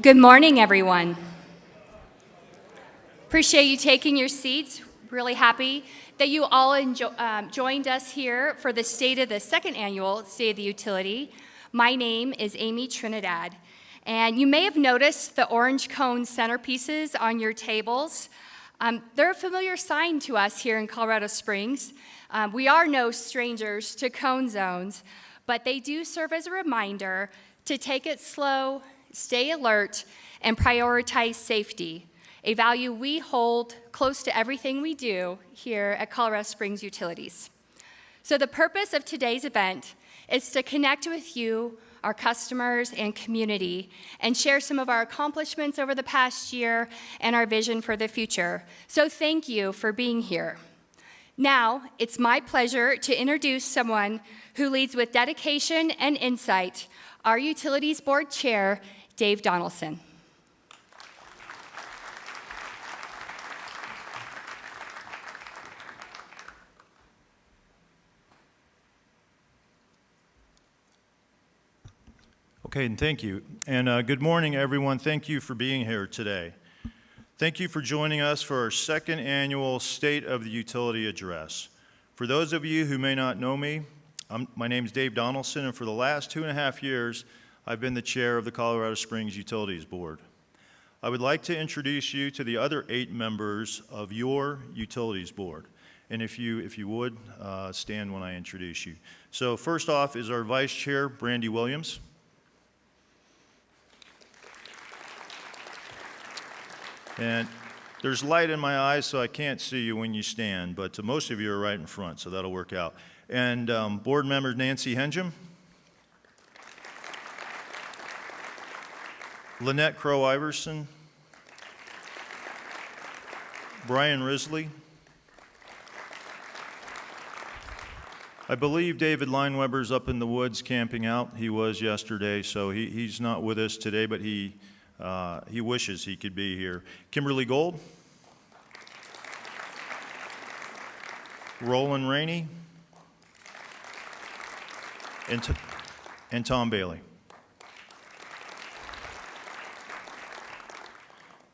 Good morning, everyone. Appreciate you taking your seats. Really happy that you all joined us here for the second annual State of the Utility. My name is Amy Trinidad, and you may have noticed the orange cone centerpieces on your tables. They're a familiar sign to us here in Colorado Springs. We are no strangers to cone zones, but they do serve as a reminder to take it slow, stay alert, and prioritize safety, a value we hold close to everything we do here at Colorado Springs Utilities. So the purpose of today's event is to connect with you, our customers and community, and share some of our accomplishments over the past year and our vision for the future. So thank you for being here. Now, it's my pleasure to introduce someone who leads with dedication and insight, our Utilities Board Chair, Dave Donaldson. Okay, and thank you. And good morning, everyone. Thank you for being here today. Thank you for joining us for our second annual State of the Utility Address. For those of you who may not know me, my name is Dave Donaldson, and for the last 2.5 years, I've been the chair of the Colorado Springs Utilities Board. I would like to introduce you to the other 8 members of your Utilities Board. And if you would, stand when I introduce you. So first off is our Vice Chair, Brandy Williams. And there's light in my eyes, so I can't see you when you stand, but most of you are right in front, so that'll work out. And board member Nancy Henjum. Lynette Crow-Iverson. Brian Risley. I believe David Lineweber's up in the woods camping out. He was yesterday, so he's not with us today, but he wishes he could be here. Kimberly Gold. Roland Rainey. And Tom Bailey.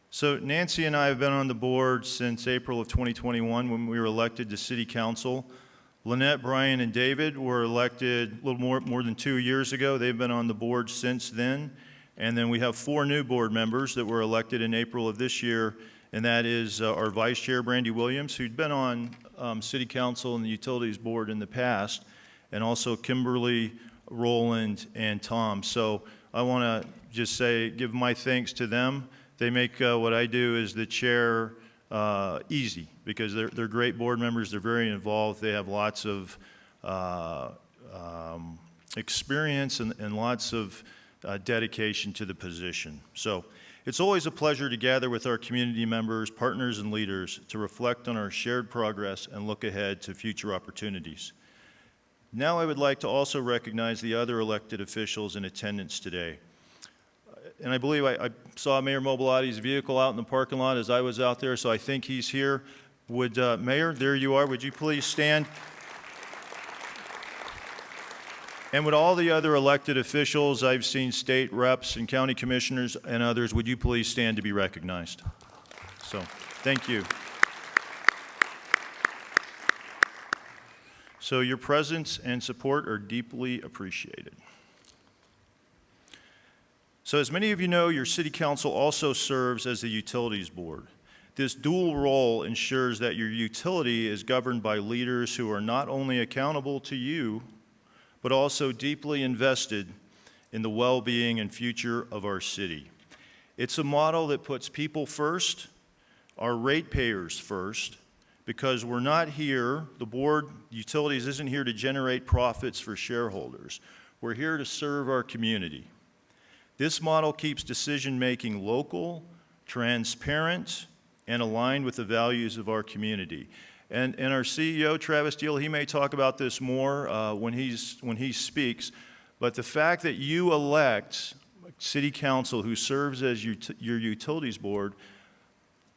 So Nancy and I have been on the board since April of 2021 when we were elected to City Council. Lynette, Brian, and David were elected a little more than 2 years ago. They've been on the board since then. And then we have 4 new board members that were elected in April of this year, and that is our Vice Chair, Brandy Williams, who'd been on City Council and the Utilities Board in the past, and also Kimberly, Roland, and Tom. So I want to just give my thanks to them. They make what I do as the chair easy, because they're great board members. They're very involved. They have lots of experience and lots of dedication to the position. So it's always a pleasure to gather with our community members, partners, and leaders to reflect on our shared progress and look ahead to future opportunities. Now I would like to also recognize the other elected officials in attendance today. And I believe I saw Mayor Mobilatti's vehicle out in the parking lot as I was out there, so I think he's here. Would, Mayor, there you are, would you please stand? And would all the other elected officials, I've seen state reps and county commissioners and others, would you please stand to be recognized? So, thank you. So your presence and support are deeply appreciated. So as many of you know, your City Council also serves as the Utilities Board. This dual role ensures that your utility is governed by leaders who are not only accountable to you, but also deeply invested in the well-being and future of our city. It's a model that puts people first, our ratepayers first, because we're not here, the board, utilities isn't here to generate profits for shareholders. We're here to serve our community. This model keeps decision-making local, transparent, and aligned with the values of our community. And our CEO, Travas Deal, he may talk about this more when he speaks, but the fact that you elect City Council who serves as your Utilities Board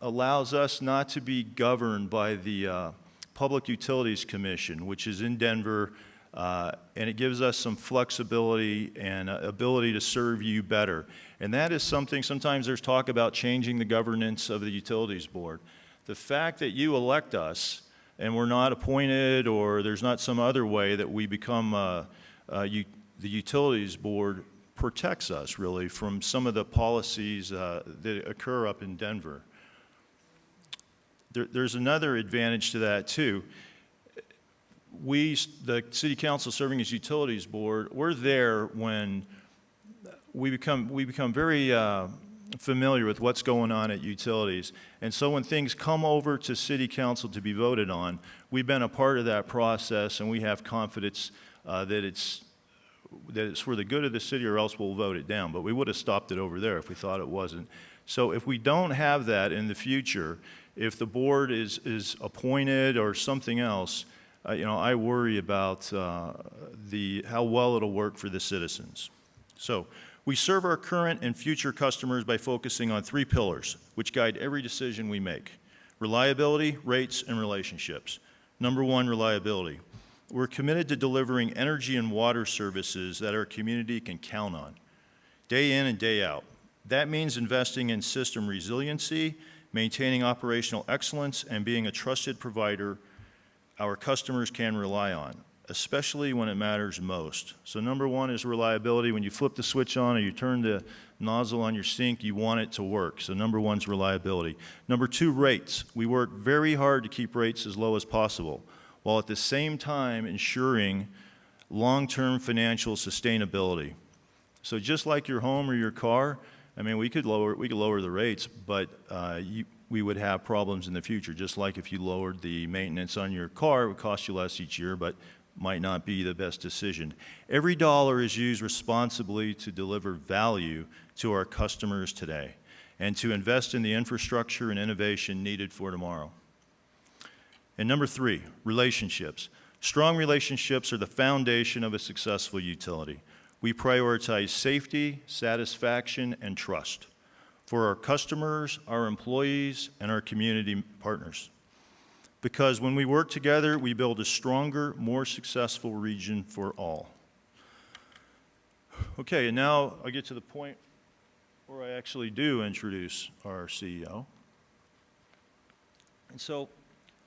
allows us not to be governed by the Public Utilities Commission, which is in Denver, and it gives us some flexibility and ability to serve you better. And that is something, sometimes there's talk about changing the governance of the Utilities Board. The fact that you elect us and we're not appointed, or there's not some other way that we become the Utilities Board, protects us really from some of the policies that occur up in Denver. There's another advantage to that too. We, the City Council serving as Utilities Board, we're there when we become very familiar with what's going on at utilities. And so when things come over to City Council to be voted on, we've been a part of that process, and we have confidence that it's for the good of the city, or else we'll vote it down. But we would have stopped it over there if we thought it wasn't. So if we don't have that in the future, if the board is appointed or something else, I worry about how well it'll work for the citizens. So we serve our current and future customers by focusing on 3 pillars, which guide every decision we make: reliability, rates, and relationships. Number 1, reliability. We're committed to delivering energy and water services that our community can count on, day in and day out. That means investing in system resiliency, maintaining operational excellence, and being a trusted provider our customers can rely on, especially when it matters most. So number 1 is reliability. When you flip the switch on or you turn the nozzle on your sink, you want it to work. So number 1 is reliability. Number 2, rates. We work very hard to keep rates as low as possible, while at the same time ensuring long-term financial sustainability. So just like your home or your car, we could lower the rates, but we would have problems in the future. Just like if you lowered the maintenance on your car, it would cost you less each year, but might not be the best decision. Every dollar is used responsibly to deliver value to our customers today and to invest in the infrastructure and innovation needed for tomorrow. And number 3, relationships. Strong relationships are the foundation of a successful utility. We prioritize safety, satisfaction, and trust for our customers, our employees, and our community partners. Because when we work together, we build a stronger, more successful region for all. Okay, and now I get to the point where I actually do introduce our CEO. And so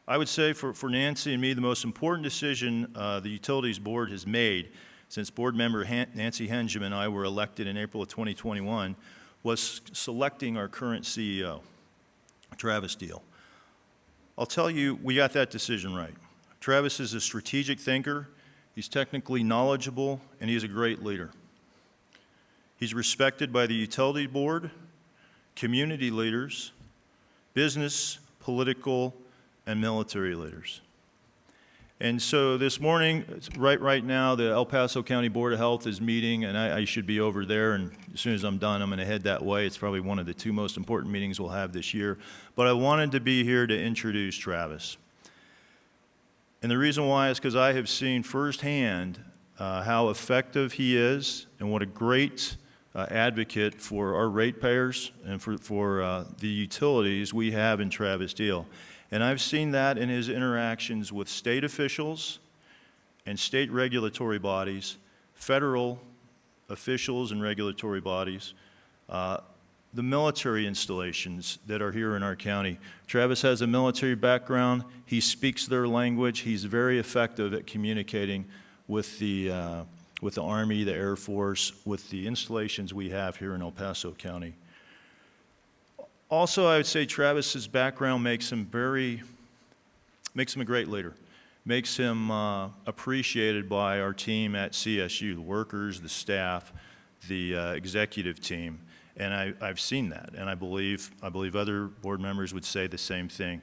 I would say for Nancy and me, the most important decision the Utilities Board has made since board member Nancy Henjum and I were elected in April of 2021 was selecting our current CEO, Travas Deal. I'll tell you, we got that decision right. Travis is a strategic thinker, he's technically knowledgeable, and he's a great leader. He's respected by the utility board, community leaders, business, political, and military leaders. And so this morning, right now, the El Paso County Board of Health is meeting, and I should be over there, and as soon as I'm done, I'm going to head that way. It's probably one of the 2 most important meetings we'll have this year. But I wanted to be here to introduce Travis. And the reason why is because I have seen firsthand how effective he is and what a great advocate for our ratepayers and for the utilities we have in Travas Deal. And I've seen that in his interactions with state officials and state regulatory bodies, federal officials and regulatory bodies, the military installations that are here in our county. Travis has a military background. He speaks their language. He's very effective at communicating with the Army, the Air Force, with the installations we have here in El Paso County. Also, I would say Travis's background makes him a great leader, makes him appreciated by our team at CSU, the workers, the staff, the executive team, and I've seen that, and I believe other board members would say the same thing.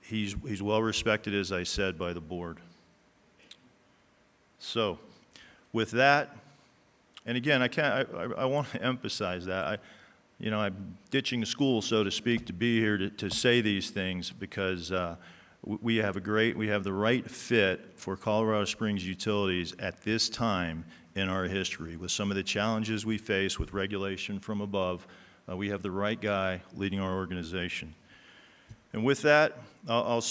He's well respected, as I said, by the board. So, with that, and again, I want to emphasize that. I'm ditching school, so to speak, to be here to say these things because we have the right fit for Colorado Springs utilities at this time in our history. With some of the challenges we face with regulation from above, we have the right guy leading our organization. And with that, I'll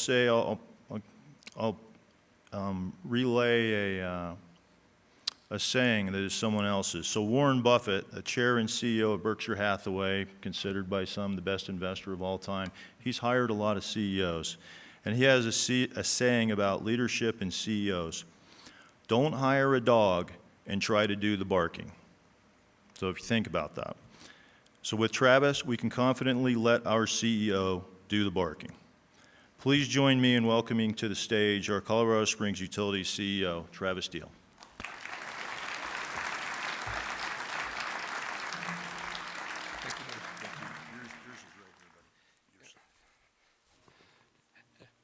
relay a saying that is someone else's. So Warren Buffett, the chair and CEO of Berkshire Hathaway, considered by some the best investor of all time, he's hired a lot of CEOs. And he has a saying about leadership and CEOs. Don't hire a dog and try to do the barking. So if you think about that. So with Travis, we can confidently let our CEO do the barking. Please join me in welcoming to the stage our Colorado Springs Utilities CEO, Travas Deal.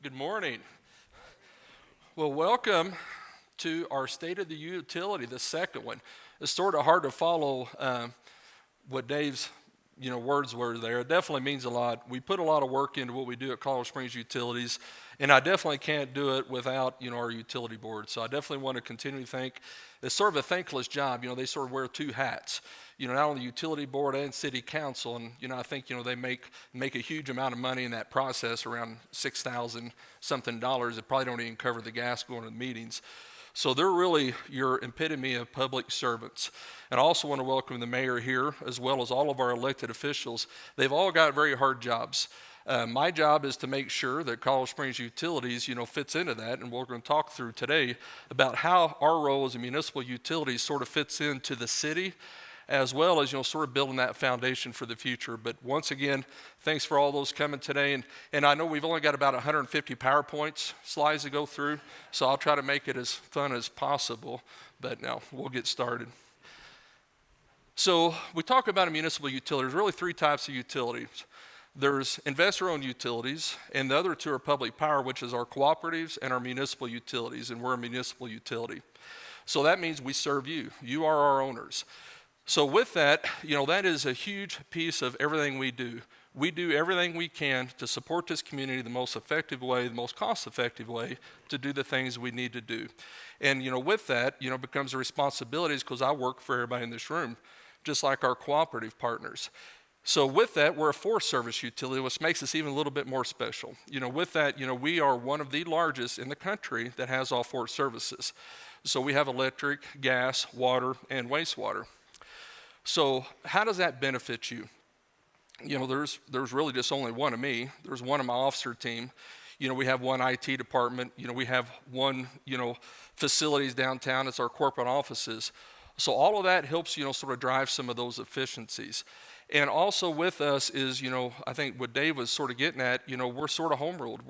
Good morning. Well, welcome to our State of the Utility, the second one. It's sort of hard to follow what Dave's words were there. It definitely means a lot. We put a lot of work into what we do at Colorado Springs Utilities, and I definitely can't do it without our utility board. So I definitely want to continue to thank. It's sort of a thankless job. They sort of wear two hats. Not only the utility board and city council, and I think they make a huge amount of money in that process, around $6,000 something. It probably don't even cover the gas going to the meetings. So they're really your epitome of public servants. And I also want to welcome the mayor here, as well as all of our elected officials. They've all got very hard jobs. My job is to make sure that Colorado Springs Utilities, fits into that, and we're going to talk through today about how our role as a municipal utility sort of fits into the city, as well as, sort of building that foundation for the future. But once again, thanks for all those coming today. And I know we've only got about 150 PowerPoint slides to go through, so I'll try to make it as fun as possible. But now we'll get started. So we talk about a municipal utility. There's really three types of utilities. There's investor-owned utilities, and the other two are public power, which is our cooperatives and our municipal utilities, and we're a municipal utility. So that means we serve you. You are our owners. So with that, that is a huge piece of everything we do. We do everything we can to support this community the most effective way, the most cost-effective way to do the things we need to do. And, with that, becomes a responsibility because I work for everybody in this room, just like our cooperative partners. So with that, we're a Forest Service utility, which makes us even a little bit more special. With that, we are one of the largest in the country that has all four services. So we have electric, gas, water, and wastewater. So how does that benefit you? There's really just only one of me. There's one of my officer team. We have one IT department. We have one, facilities downtown. It's our corporate offices. So all of that helps, sort of drive some of those efficiencies. And also with us is, I think what Dave was sort of getting at, we're sort of home ruled.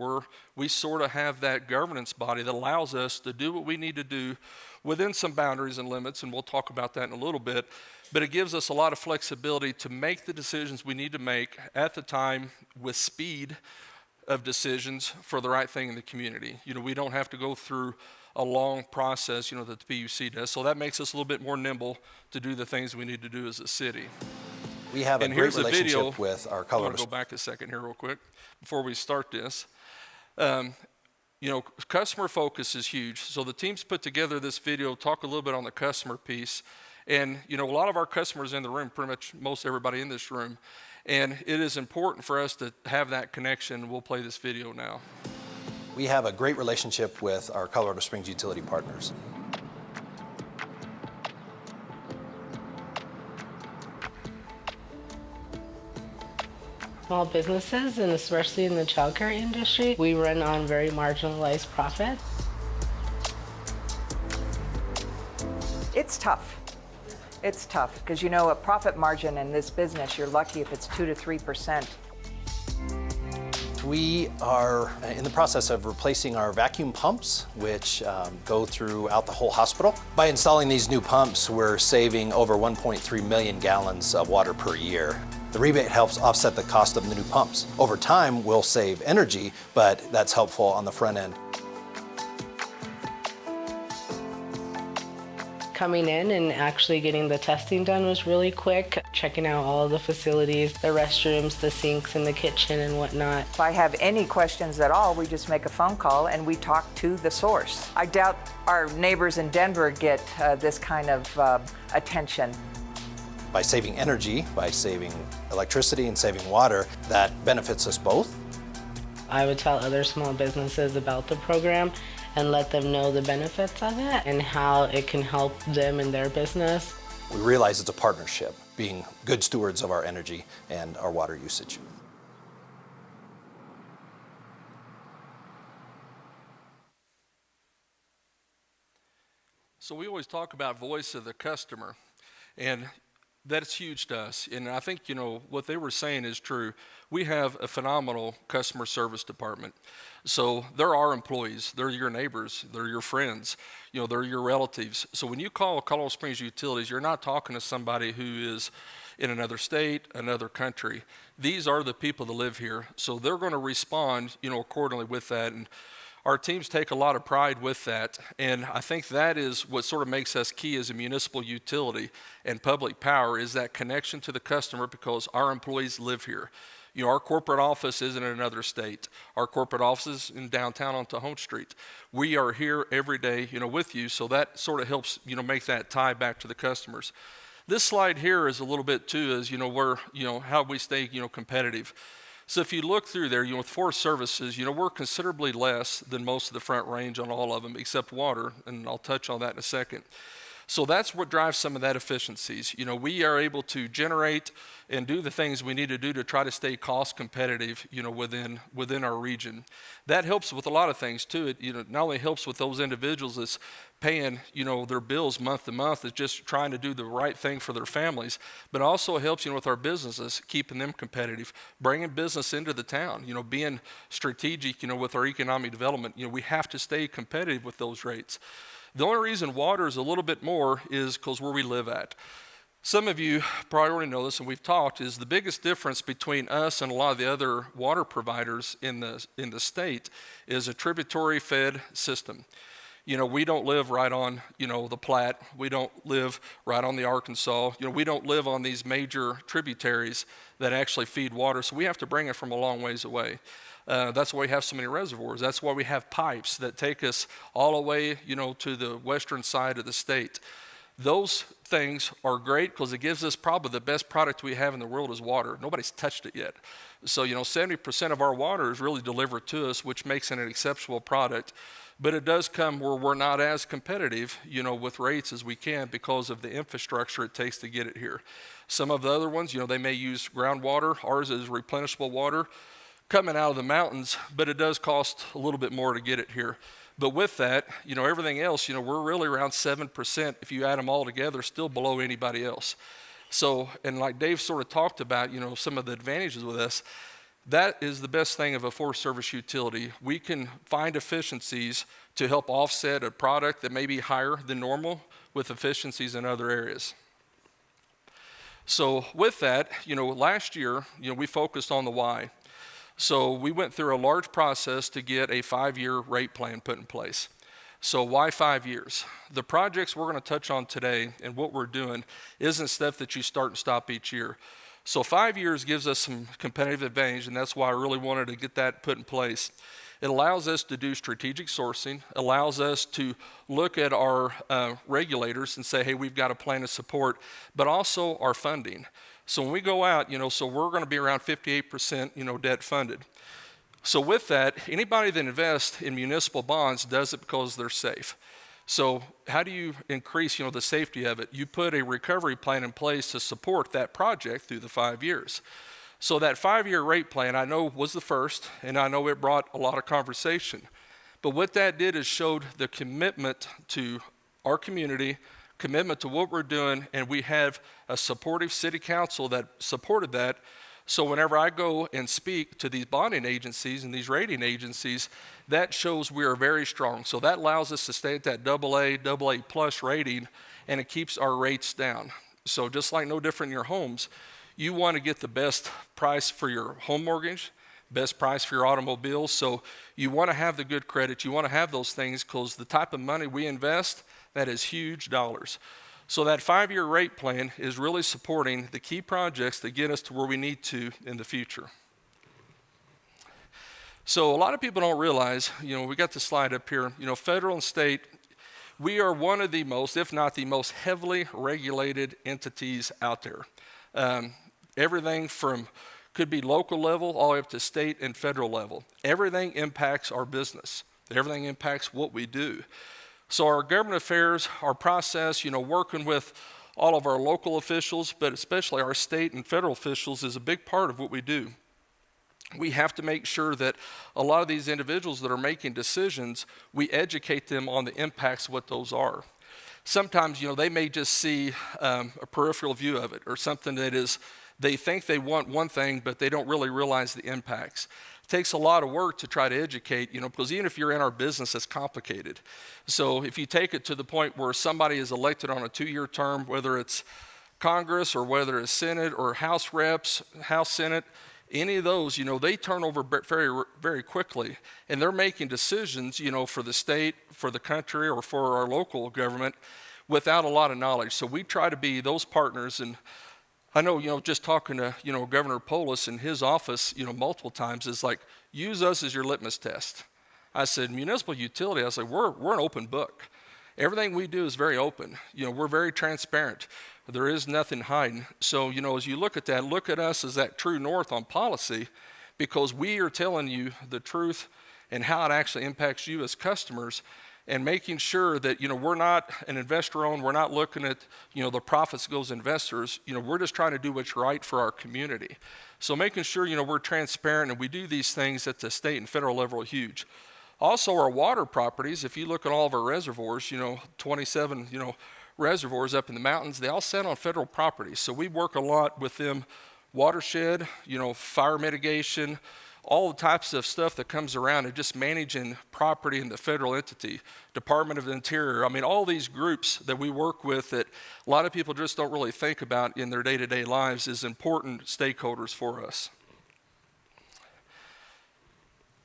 We sort of have that governance body that allows us to do what we need to do within some boundaries and limits, and we'll talk about that in a little bit. But it gives us a lot of flexibility to make the decisions we need to make at the time with speed of decisions for the right thing in the community. We don't have to go through a long process, that the PUC does. So that makes us a little bit more nimble to do the things we need to do as a city. We have a great relationship with our Colorado. I want to go back a second here real quick before we start this. Customer focus is huge. So the teams put together this video, talk a little bit on the customer piece. And, a lot of our customers in the room, pretty much most everybody in this room, and it is important for us to have that connection. We'll play this video now. We have a great relationship with our Colorado Springs utility partners. Small businesses, and especially in the childcare industry, we run on very marginalized profit. It's tough. It's tough because a profit margin in this business, you're lucky if it's 2 to 3%. We are in the process of replacing our vacuum pumps, which go throughout the whole hospital. By installing these new pumps, we're saving over 1.3 million gallons of water per year. The rebate helps offset the cost of the new pumps. Over time, we'll save energy, but that's helpful on the front end. Coming in and actually getting the testing done was really quick. Checking out all of the facilities, the restrooms, the sinks in the kitchen and whatnot. If I have any questions at all, we just make a phone call and we talk to the source. I doubt our neighbors in Denver get this kind of attention. By saving energy, by saving electricity and saving water, that benefits us both. I would tell other small businesses about the program and let them know the benefits of it and how it can help them in their business. We realize it's a partnership, being good stewards of our energy and our water usage. So we always talk about voice of the customer, and that's huge to us. And I think, what they were saying is true. We have a phenomenal customer service department. So they're our employees, they're your neighbors, they're your friends, they're your relatives. So when you call Colorado Springs Utilities, you're not talking to somebody who is in another state, another country. These are the people that live here. So they're going to respond, accordingly with that. And our teams take a lot of pride with that, and I think that is what sort of makes us key as a municipal utility and public power, is that connection to the customer, because our employees live here. Our corporate office isn't in another state. Our corporate office is in downtown on Tejon Street. We are here every day, with you, so that sort of helps, make that tie back to the customers. This slide here is a little bit too, is, where, how we stay, competitive. So if you look through there, with Forest Services, we're considerably less than most of the Front Range on all of them except water, and I'll touch on that in a second. So that's what drives some of that efficiencies. We are able to generate and do the things we need to do to try to stay cost competitive, within our region. That helps with a lot of things too. It, not only helps with those individuals that's paying, their bills month to month, is just trying to do the right thing for their families, but also helps, with our businesses, keeping them competitive, bringing business into the town, being strategic, with our economic development. We have to stay competitive with those rates. The only reason water is a little bit more is because where we live at. Some of you probably already know this, and we've talked, is the biggest difference between us and a lot of the other water providers in the state is a tributary fed system. We don't live right on, the Platte. We don't live right on the Arkansas. We don't live on these major tributaries that actually feed water, so we have to bring it from a long ways away. That's why we have so many reservoirs. That's why we have pipes that take us all the way, to the western side of the state. Those things are great because it gives us probably the best product we have in the world is water. Nobody's touched it yet. So, 70% of our water is really delivered to us, which makes it an exceptional product. But it does come where we're not as competitive, with rates as we can because of the infrastructure it takes to get it here. Some of the other ones, they may use groundwater. Ours is replenishable water coming out of the mountains, but it does cost a little bit more to get it here. But with that, everything else, we're really around 7%, if you add them all together, still below anybody else. So, and like Dave sort of talked about, some of the advantages with us, that is the best thing of a Forest Service utility. We can find efficiencies to help offset a product that may be higher than normal with efficiencies in other areas. So with that, last year, we focused on the why. So we went through a large process to get a 5-year rate plan put in place. So why 5 years? The projects we're going to touch on today and what we're doing isn't stuff that you start and stop each year. So 5 years gives us some competitive advantage, and that's why I really wanted to get that put in place. It allows us to do strategic sourcing, allows us to look at our regulators and say, hey, we've got a plan of support, but also our funding. So when we go out, so we're going to be around 58%, debt funded. So with that, anybody that invests in municipal bonds does it because they're safe. So how do you increase, the safety of it? You put a recovery plan in place to support that project through the 5 years. So that 5-year rate plan, I know was the first, and I know it brought a lot of conversation. But what that did is showed the commitment to our community, commitment to what we're doing, and we have a supportive city council that supported that. So whenever I go and speak to these bonding agencies and these rating agencies, that shows we are very strong. So that allows us to stay at that AA plus rating, and it keeps our rates down. So just like no different in your homes, you want to get the best price for your home mortgage, best price for your automobile. So you want to have the good credit. You want to have those things because the type of money we invest, that is huge dollars. So that 5-year rate plan is really supporting the key projects that get us to where we need to in the future. So a lot of people don't realize, we got the slide up here, federal and state, we are one of the most, if not the most heavily regulated entities out there. Everything from could be local level all the way up to state and federal level. Everything impacts our business. Everything impacts what we do. So our government affairs, our process, working with all of our local officials, but especially our state and federal officials, is a big part of what we do. We have to make sure that a lot of these individuals that are making decisions, we educate them on the impacts of what those are. Sometimes, they may just see a peripheral view of it, or something that is, they think they want one thing, but they don't really realize the impacts. It takes a lot of work to try to educate, because even if you're in our business, it's complicated. So if you take it to the point where somebody is elected on a 2-year term, whether it's Congress or whether it's Senate or House Reps, House Senate, any of those, they turn over very, very quickly, and they're making decisions, for the state, for the country, or for our local government without a lot of knowledge. So we try to be those partners. And I know, just talking to, Governor Polis in his office, multiple times, is like, use us as your litmus test. I said, municipal utility, I was like, we're an open book. Everything we do is very open. We're very transparent. There is nothing hiding. So, as you look at that, look at us as that true north on policy, because we are telling you the truth and how it actually impacts you as customers, and making sure that, we're not an investor-owned, we're not looking at, the profits goes investors. We're just trying to do what's right for our community. So making sure, we're transparent and we do these things at the state and federal level are huge. Also, our water properties, if you look at all of our reservoirs, 27, reservoirs up in the mountains, they all sit on federal property. So we work a lot with them, watershed, fire mitigation, all the types of stuff that comes around, and just managing property in the federal entity, Department of the Interior. I mean, all these groups that we work with that a lot of people just don't really think about in their day-to-day lives is important stakeholders for us.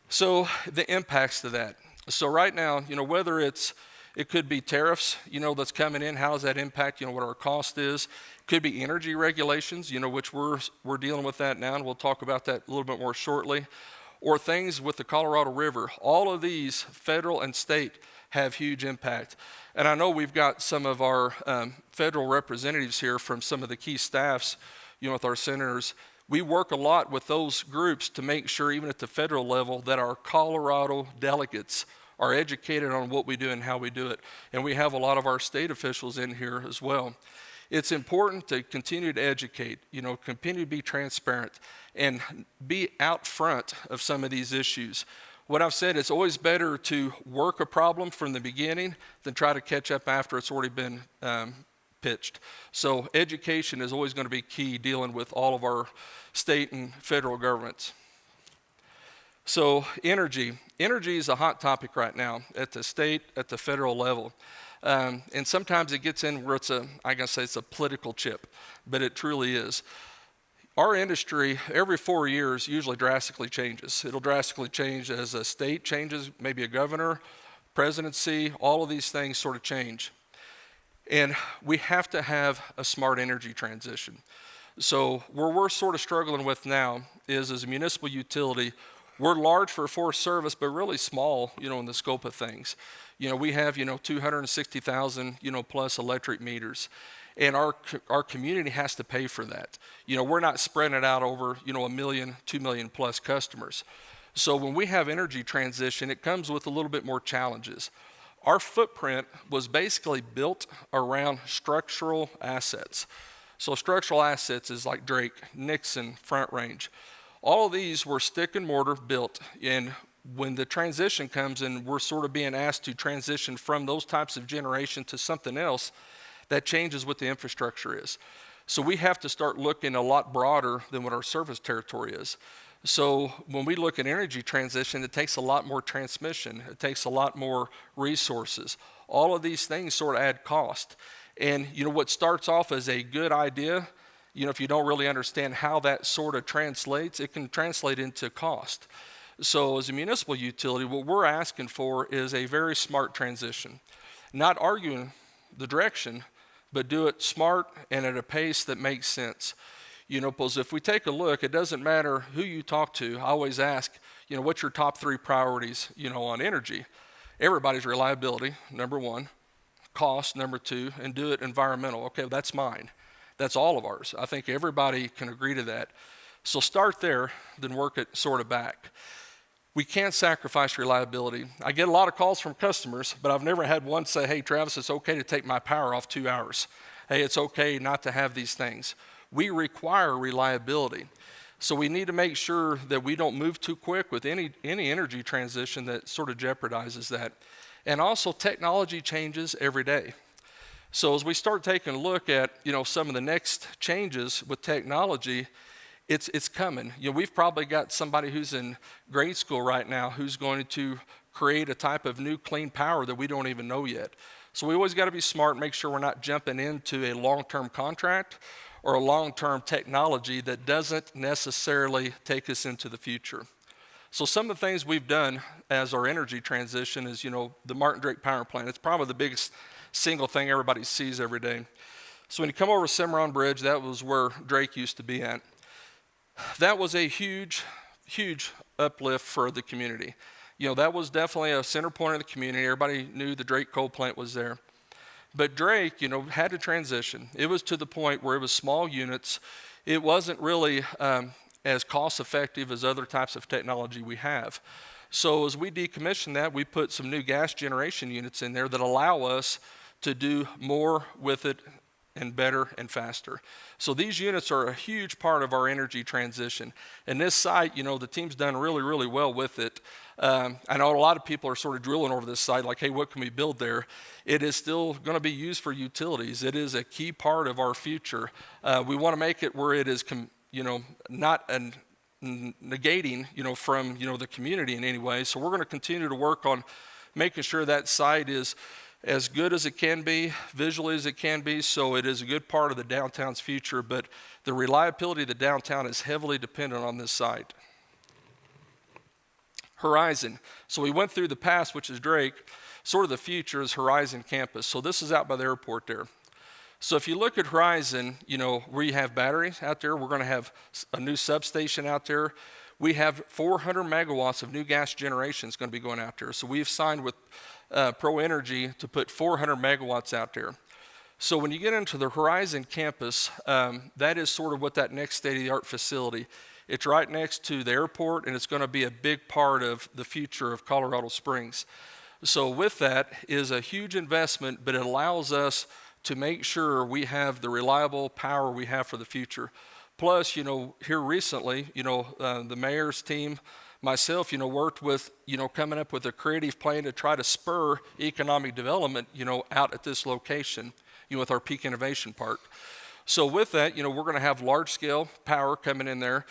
So the impacts to that. So right now, whether it could be tariffs, that's coming in, how does that impact, what our cost is. Could be energy regulations, which we're dealing with that now, and we'll talk about that a little bit more shortly. Or things with the Colorado River. All of these, federal and state, have huge impact. And I know we've got some of our federal representatives here from some of the key staffs, with our senators. We work a lot with those groups to make sure, even at the federal level, that our Colorado delegates are educated on what we do and how we do it. And we have a lot of our state officials in here as well. It's important to continue to educate, continue to be transparent and be out front of some of these issues. What I've said, it's always better to work a problem from the beginning than try to catch up after it's already been pitched. So education is always going to be key dealing with all of our state and federal governments. So energy is a hot topic right now at the state, at the federal level. And sometimes it gets in where it's a political chip, but it truly is. Our industry, every 4 years, usually drastically changes. It'll drastically change as a state changes, maybe a governor, presidency, all of these things sort of change. And we have to have a smart energy transition. So where we're sort of struggling with now is, as a municipal utility, we're large for forest service, but really small, in the scope of things. We have, 260,000, plus electric meters. And our community has to pay for that. We're not spreading it out over, 1 million, 2 million plus customers. So when we have energy transition, it comes with a little bit more challenges. Our footprint was basically built around structural assets. So structural assets is like Drake, Nixon, Front Range. All of these were stick and mortar built, and when the transition comes and we're sort of being asked to transition from those types of generation to something else, that changes what the infrastructure is. So we have to start looking a lot broader than what our service territory is. So when we look at energy transition, it takes a lot more transmission. It takes a lot more resources. All of these things sort of add cost. And what starts off as a good idea, if you don't really understand how that sort of translates, it can translate into cost. So as a municipal utility, what we're asking for is a very smart transition. Not arguing the direction, but do it smart and at a pace that makes sense. Because if we take a look, it doesn't matter who you talk to. I always ask, what's your top 3 priorities, on energy? Everybody's reliability, number 1, cost, number 2, and do it environmental. Okay, that's mine. That's all of ours. I think everybody can agree to that. So start there, then work it sort of back. We can't sacrifice reliability. I get a lot of calls from customers, but I've never had one say, hey, Travis, it's okay to take my power off 2 hours. Hey, it's okay not to have these things. We require reliability. So we need to make sure that we don't move too quick with any energy transition that sort of jeopardizes that. And also technology changes every day. So as we start taking a look at, some of the next changes with technology, it's coming. We've probably got somebody who's in grade school right now who's going to create a type of new clean power that we don't even know yet. So we always got to be smart and make sure we're not jumping into a long-term contract or a long-term technology that doesn't necessarily take us into the future. So some of the things we've done as our energy transition is, the Martin Drake Power Plant. It's probably the biggest single thing everybody sees every day. So when you come over Cimarron Bridge, that was where Drake used to be at. That was a huge, huge uplift for the community. That was definitely a center point of the community. Everybody knew the Drake coal plant was there. But Drake, had to transition. It was to the point where it was small units. It wasn't really as cost effective as other types of technology we have. So as we decommissioned that, we put some new gas generation units in there that allow us to do more with it and better and faster. So these units are a huge part of our energy transition. And this site, the team's done really, really well with it. I know a lot of people are sort of drilling over this site like, hey, what can we build there? It is still going to be used for utilities. It is a key part of our future. We want to make it where it is, not negating, from, the community in any way. So we're going to continue to work on making sure that site is as good as it can be, visually as it can be, so it is a good part of the downtown's future, but the reliability of the downtown is heavily dependent on this site. Horizon. So we went through the past, which is Drake. Sort of the future is Horizon campus. So this is out by the airport there. So if you look at Horizon, where you have batteries out there, we're going to have a new substation out there. We have 400 megawatts of new gas generation is going to be going out there. So we've signed with Pro Energy to put 400 megawatts out there. So when you get into the Horizon campus, that is sort of what that next state-of-the-art facility. It's right next to the airport, and it's going to be a big part of the future of Colorado Springs. So with that is a huge investment, but it allows us to make sure we have the reliable power we have for the future. Plus, here recently, the mayor's team, myself, worked with, coming up with a creative plan to try to spur economic development, out at this location, with our Peak Innovation Park. So with that, we're going to have large-scale power coming in there,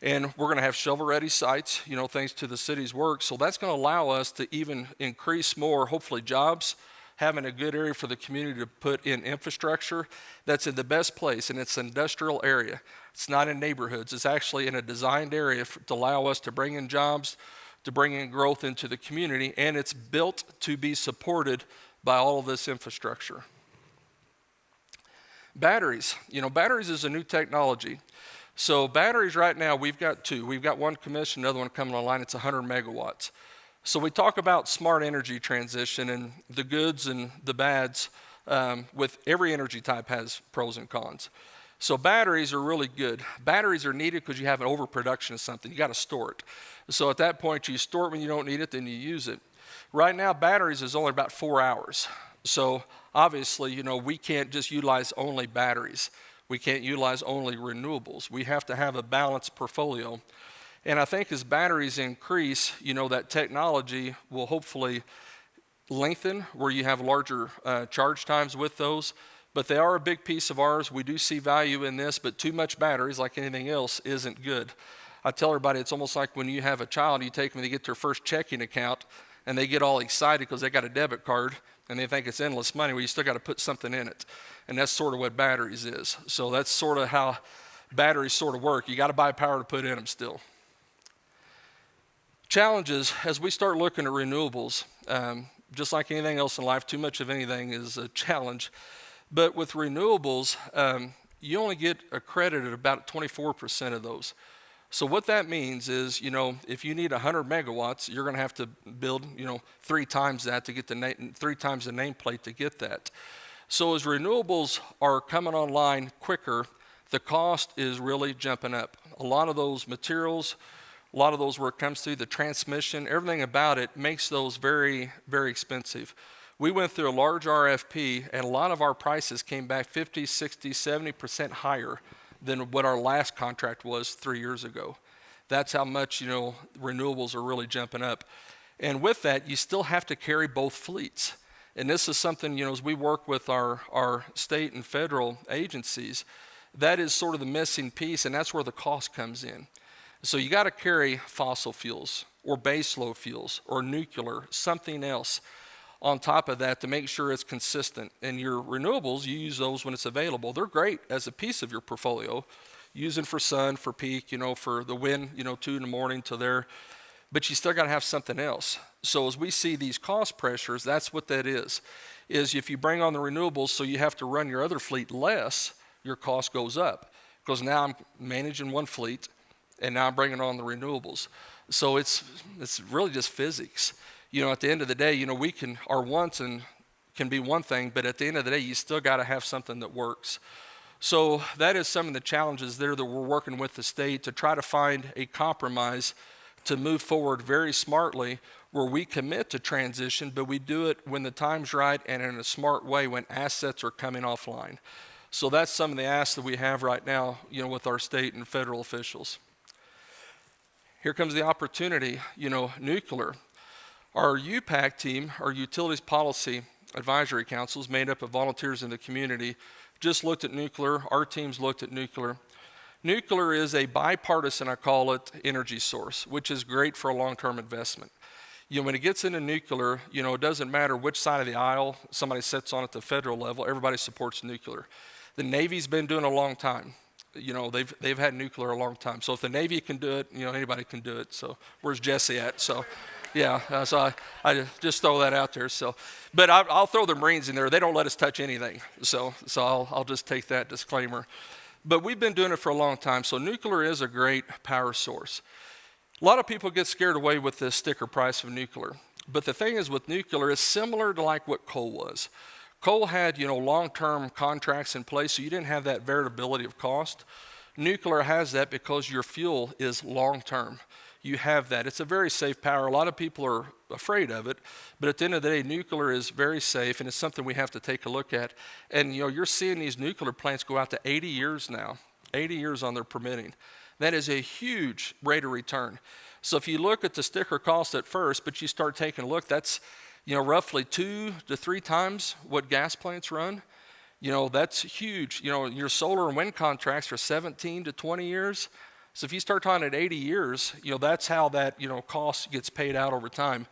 and we're going to have shovel-ready sites, thanks to the city's work. So that's going to allow us to even increase more, hopefully, jobs, having a good area for the community to put in infrastructure that's in the best place, and it's an industrial area. It's not in neighborhoods. It's actually in a designed area to allow us to bring in jobs, to bring in growth into the community, and it's built to be supported by all of this infrastructure. Batteries. Batteries is a new technology. So batteries right now, we've got two. We've got one commissioned, another one coming online. It's 100 megawatts. So we talk about smart energy transition and the goods and the bads with every energy type has pros and cons. So batteries are really good. Batteries are needed because you have an overproduction of something. You got to store it. So at that point, you store it when you don't need it, then you use it. Right now, batteries is only about 4 hours. So obviously, we can't just utilize only batteries. We can't utilize only renewables. We have to have a balanced portfolio. And I think as batteries increase, that technology will hopefully lengthen where you have larger charge times with those. But they are a big piece of ours. We do see value in this, but too much batteries, like anything else, isn't good. I tell everybody it's almost like when you have a child, you take them to get their first checking account, and they get all excited because they got a debit card, and they think it's endless money. Well, you still got to put something in it. And that's sort of what batteries is. So that's sort of how batteries sort of work. You got to buy power to put in them still. Challenges, as we start looking at renewables, just like anything else in life, too much of anything is a challenge. But with renewables, you only get accredited about 24% of those. So what that means is, if you need 100 megawatts, you're going to have to build, 3 times that to get 3 times the nameplate to get that. So as renewables are coming online quicker, the cost is really jumping up. A lot of those materials, A lot of those where it comes through the transmission, everything about it makes those very, very expensive. We went through a large RFP, and a lot of our prices came back 50, 60, 70% higher than what our last contract was 3 years ago. That's how much, renewables are really jumping up. And with that, you still have to carry both fleets. And this is something, as we work with our state and federal agencies, that is sort of the missing piece, and that's where the cost comes in. So you got to carry fossil fuels or baseload fuels or nuclear, something else on top of that to make sure it's consistent. And your renewables, you use those when it's available. They're great as a piece of your portfolio, using for sun, for peak, for the wind, 2 in the morning to there. But you still got to have something else. So as we see these cost pressures, that's what that is if you bring on the renewables, so you have to run your other fleet less, your cost goes up. Because now I'm managing one fleet, and now I'm bringing on the renewables. So it's really just physics. At the end of the day, our wants can be one thing, but at the end of the day, you still got to have something that works. So that is some of the challenges there that we're working with the state to try to find a compromise to move forward very smartly, where we commit to transition, but we do it when the time's right and in a smart way when assets are coming offline. So that's some of the asks that we have right now, with our state and federal officials. Here comes the opportunity, nuclear. Our UPAC team, our Utilities Policy Advisory Council, is made up of volunteers in the community, just looked at nuclear. Our teams looked at nuclear. Nuclear is a bipartisan, I call it, energy source, which is great for a long-term investment. When it gets into nuclear, it doesn't matter which side of the aisle somebody sits on at the federal level, everybody supports nuclear. The Navy's been doing it a long time. They've had nuclear a long time. So if the Navy can do it, anybody can do it. So where's Jesse at? So yeah, so I just throw that out there. So, but I'll throw the Marines in there. They don't let us touch anything. So I'll just take that disclaimer. But we've been doing it for a long time. So nuclear is a great power source. A lot of people get scared away with the sticker price of nuclear. But the thing is with nuclear, it's similar to like what coal was. Coal had, long-term contracts in place, so you didn't have that variability of cost. Nuclear has that because your fuel is long-term. You have that. It's a very safe power. A lot of people are afraid of it, but at the end of the day, nuclear is very safe, and it's something we have to take a look at. And, you're seeing these nuclear plants go out to 80 years now, 80 years on their permitting. That is a huge rate of return. So if you look at the sticker cost at first, but you start taking a look, that's roughly 2 to 3 times what gas plants run. That's huge. Your solar and wind contracts are 17 to 20 years. So if you start talking at 80 years, that's how that, cost gets paid out over time.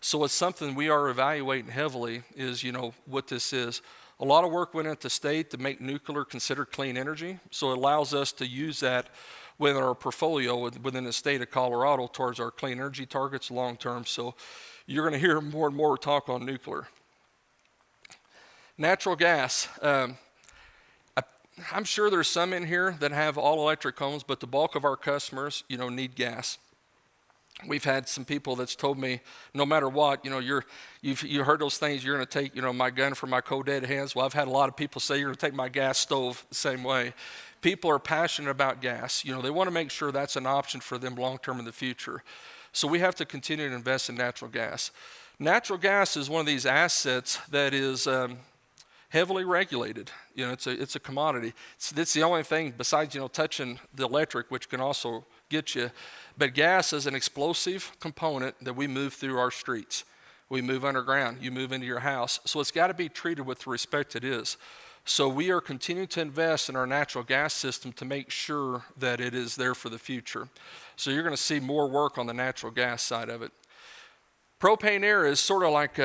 So it's something we are evaluating heavily is, what this is. A lot of work went into the state to make nuclear considered clean energy. So it allows us to use that within our portfolio within the state of Colorado towards our clean energy targets long term. So you're going to hear more and more talk on nuclear. Natural gas. I'm sure there's some in here that have all electric homes, but the bulk of our customers, need gas. We've had some people that's told me, no matter what, you've heard those things, you're going to take, my gun from my co-dead hands. Well, I've had a lot of people say, you're going to take my gas stove the same way. People are passionate about gas. They want to make sure that's an option for them long-term in the future. So we have to continue to invest in natural gas. Natural gas is one of these assets that is heavily regulated. It's a commodity. It's the only thing besides, touching the electric, which can also get you. But gas is an explosive component that we move through our streets. We move underground. You move into your house. So it's got to be treated with the respect it is. So we are continuing to invest in our natural gas system to make sure that it is there for the future. So you're going to see more work on the natural gas side of it. Propane Air is sort of like,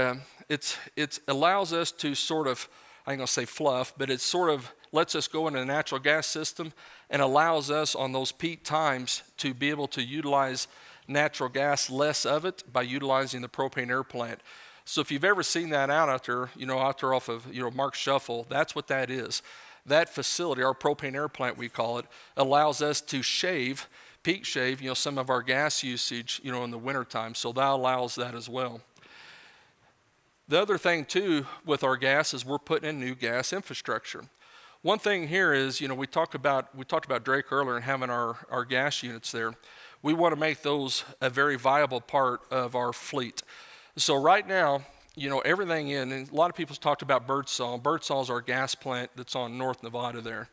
it allows us to sort of, I ain't going to say fluff, but it sort of lets us go into the natural gas system and allows us on those peak times to be able to utilize natural gas, less of it, by utilizing the propane air plant. So if you've ever seen that out there off of, Mark Shuffle, that's what that is. That facility, our propane air plant we call it, allows us to peak shave, some of our gas usage, in the wintertime. So that allows that as well. The other thing too with our gas is we're putting in new gas infrastructure. One thing here is, we talked about Drake earlier and having our gas units there. we want to make those a very viable part of our fleet. So right now, everything and a lot of people's talked about Birdsall. Birdsall is our gas plant that's on North Nevada there.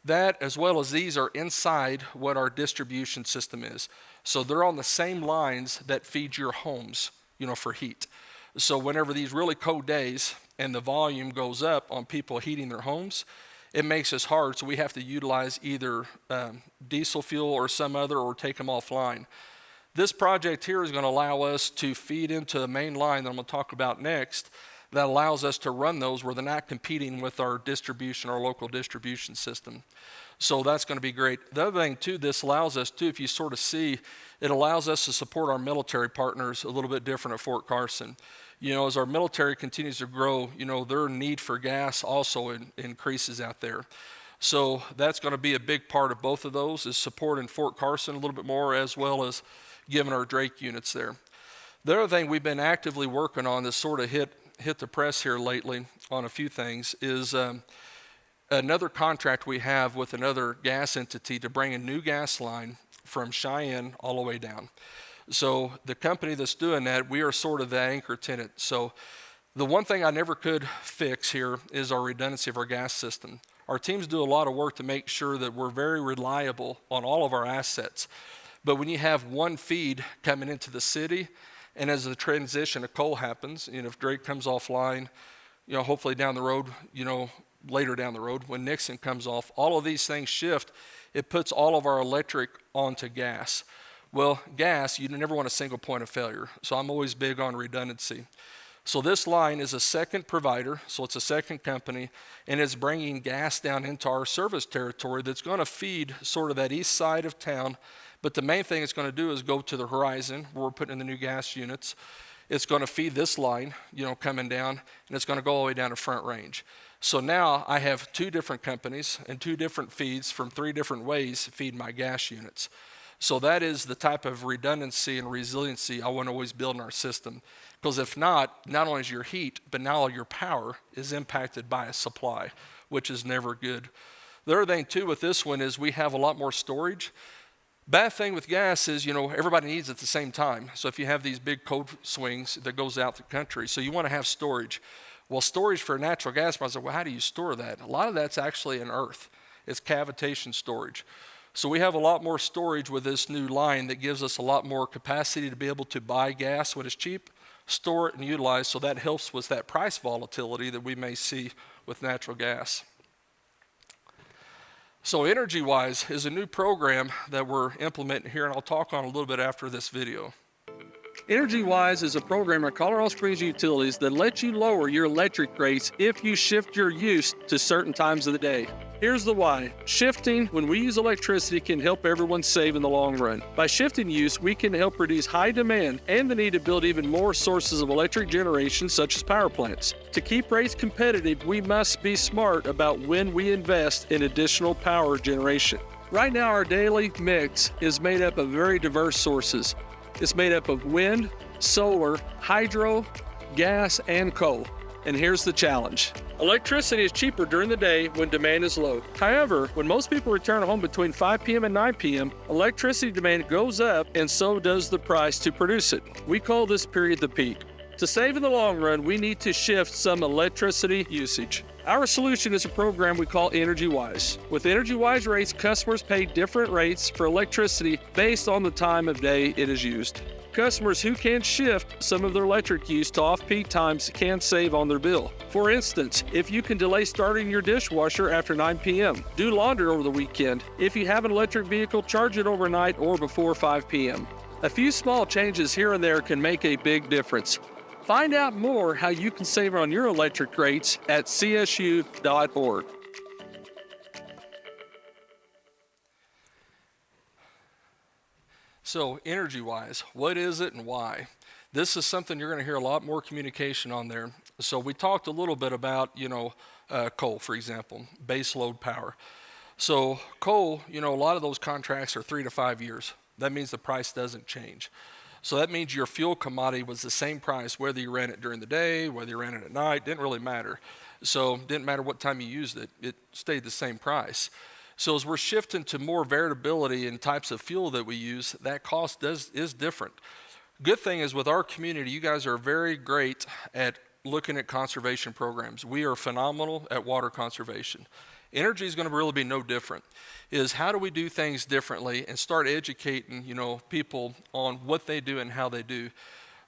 That, as well as these, are inside what our distribution system is. So they're on the same lines that feed your homes, for heat. So whenever these really cold days and the volume goes up on people heating their homes, it makes us hard. So we have to utilize either diesel fuel or some other, or take them offline. This project here is going to allow us to feed into a main line that I'm going to talk about next, that allows us to run those where they're not competing with our distribution, our local distribution system. So that's going to be great. The other thing too, this allows us to, if you sort of see, it allows us to support our military partners a little bit different at Fort Carson. As our military continues to grow, their need for gas also increases out there. So that's going to be a big part of both of those, is supporting Fort Carson a little bit more, as well as giving our Drake units there. The other thing we've been actively working on that's sort of hit the press here lately on a few things is another contract we have with another gas entity to bring a new gas line from Cheyenne all the way down. So the company that's doing that, we are sort of the anchor tenant. So the one thing I never could fix here is our redundancy of our gas system. Our teams do a lot of work to make sure that we're very reliable on all of our assets. But when you have one feed coming into the city, and as the transition of coal happens, if Drake comes offline, hopefully down the road, later down the road, when Nixon comes off, all of these things shift. It puts all of our electric onto gas. Well, gas, you never want a single point of failure. So I'm always big on redundancy. So this line is a second provider, so it's a second company, and it's bringing gas down into our service territory that's going to feed sort of that east side of town. But the main thing it's going to do is go to the horizon, where we're putting in the new gas units. It's going to feed this line, coming down, and it's going to go all the way down to Front Range. So now I have two different companies and two different feeds from three different ways to feed my gas units. So that is the type of redundancy and resiliency I want to always build in our system. Because if not only is your heat, but now all your power is impacted by a supply, which is never good. The other thing too with this one is we have a lot more storage. Bad thing with gas is, everybody needs it at the same time. So if you have these big cold swings that goes out the country, so you want to have storage. Well, storage for natural gas, I was like, well, how do you store that? A lot of that's actually in earth. It's cavitation storage. So we have a lot more storage with this new line that gives us a lot more capacity to be able to buy gas when it's cheap, store it and utilize. So that helps with that price volatility that we may see with natural gas. So EnergyWise is a new program that we're implementing here, and I'll talk on a little bit after this video. EnergyWise is a program at Colorado Springs Utilities that lets you lower your electric rates if you shift your use to certain times of the day. Here's the why. Shifting when we use electricity can help everyone save in the long run. By shifting use, we can help reduce high demand and the need to build even more sources of electric generation, such as power plants. To keep rates competitive, we must be smart about when we invest in additional power generation. Right now, our daily mix is made up of very diverse sources. It's made up of wind, solar, hydro, gas, and coal. And here's the challenge. Electricity is cheaper during the day when demand is low. However, when most people return home between 5 p.m. and 9 p.m., electricity demand goes up and so does the price to produce it. We call this period the peak. To save in the long run, we need to shift some electricity usage. Our solution is a program we call EnergyWise. With EnergyWise rates, customers pay different rates for electricity based on the time of day it is used. Customers who can shift some of their electric use to off-peak times can save on their bill. For instance, if you can delay starting your dishwasher after 9 p.m., do laundry over the weekend. If you have an electric vehicle, charge it overnight or before 5 p.m. A few small changes here and there can make a big difference. Find out more how you can save on your electric rates at csu.org. So EnergyWise, what is it and why? This is something you're going to hear a lot more communication on there. So we talked a little bit about, coal, for example, base load power. So coal, a lot of those contracts are 3 to 5 years. That means the price doesn't change. So that means your fuel commodity was the same price, whether you ran it during the day, whether you ran it at night, didn't really matter. So it didn't matter what time you used it, it stayed the same price. So as we're shifting to more variability in types of fuel that we use, that cost is different. Good thing is with our community, you guys are very great at looking at conservation programs. We are phenomenal at water conservation. Energy is going to really be no different. Is how do we do things differently and start educating, people on what they do and how they do.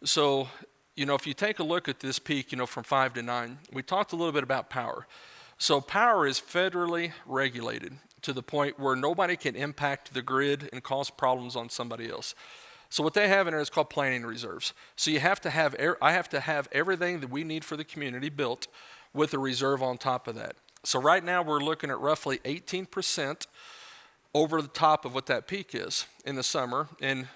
So, if you take a look at this peak, from 5 to 9, we talked a little bit about power. So power is federally regulated to the point where nobody can impact the grid and cause problems on somebody else. So what they have in there is called planning reserves. So I have to have everything that we need for the community built with a reserve on top of that. So right now we're looking at roughly 18% over the top of what that peak is in the summer. And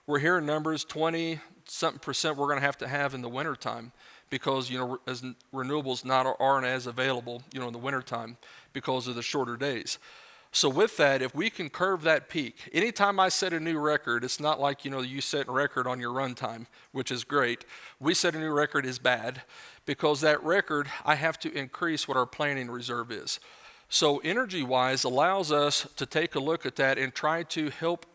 we're hearing numbers 20-something% we're going to have in the wintertime because, as renewables aren't as available, in the wintertime because of the shorter days. So with that, if we can curve that peak, anytime I set a new record, it's not like, you set a record on your run time, which is great. We set a new record is bad because that record, I have to increase what our planning reserve is. So energy-wise allows us to take a look at that and try to help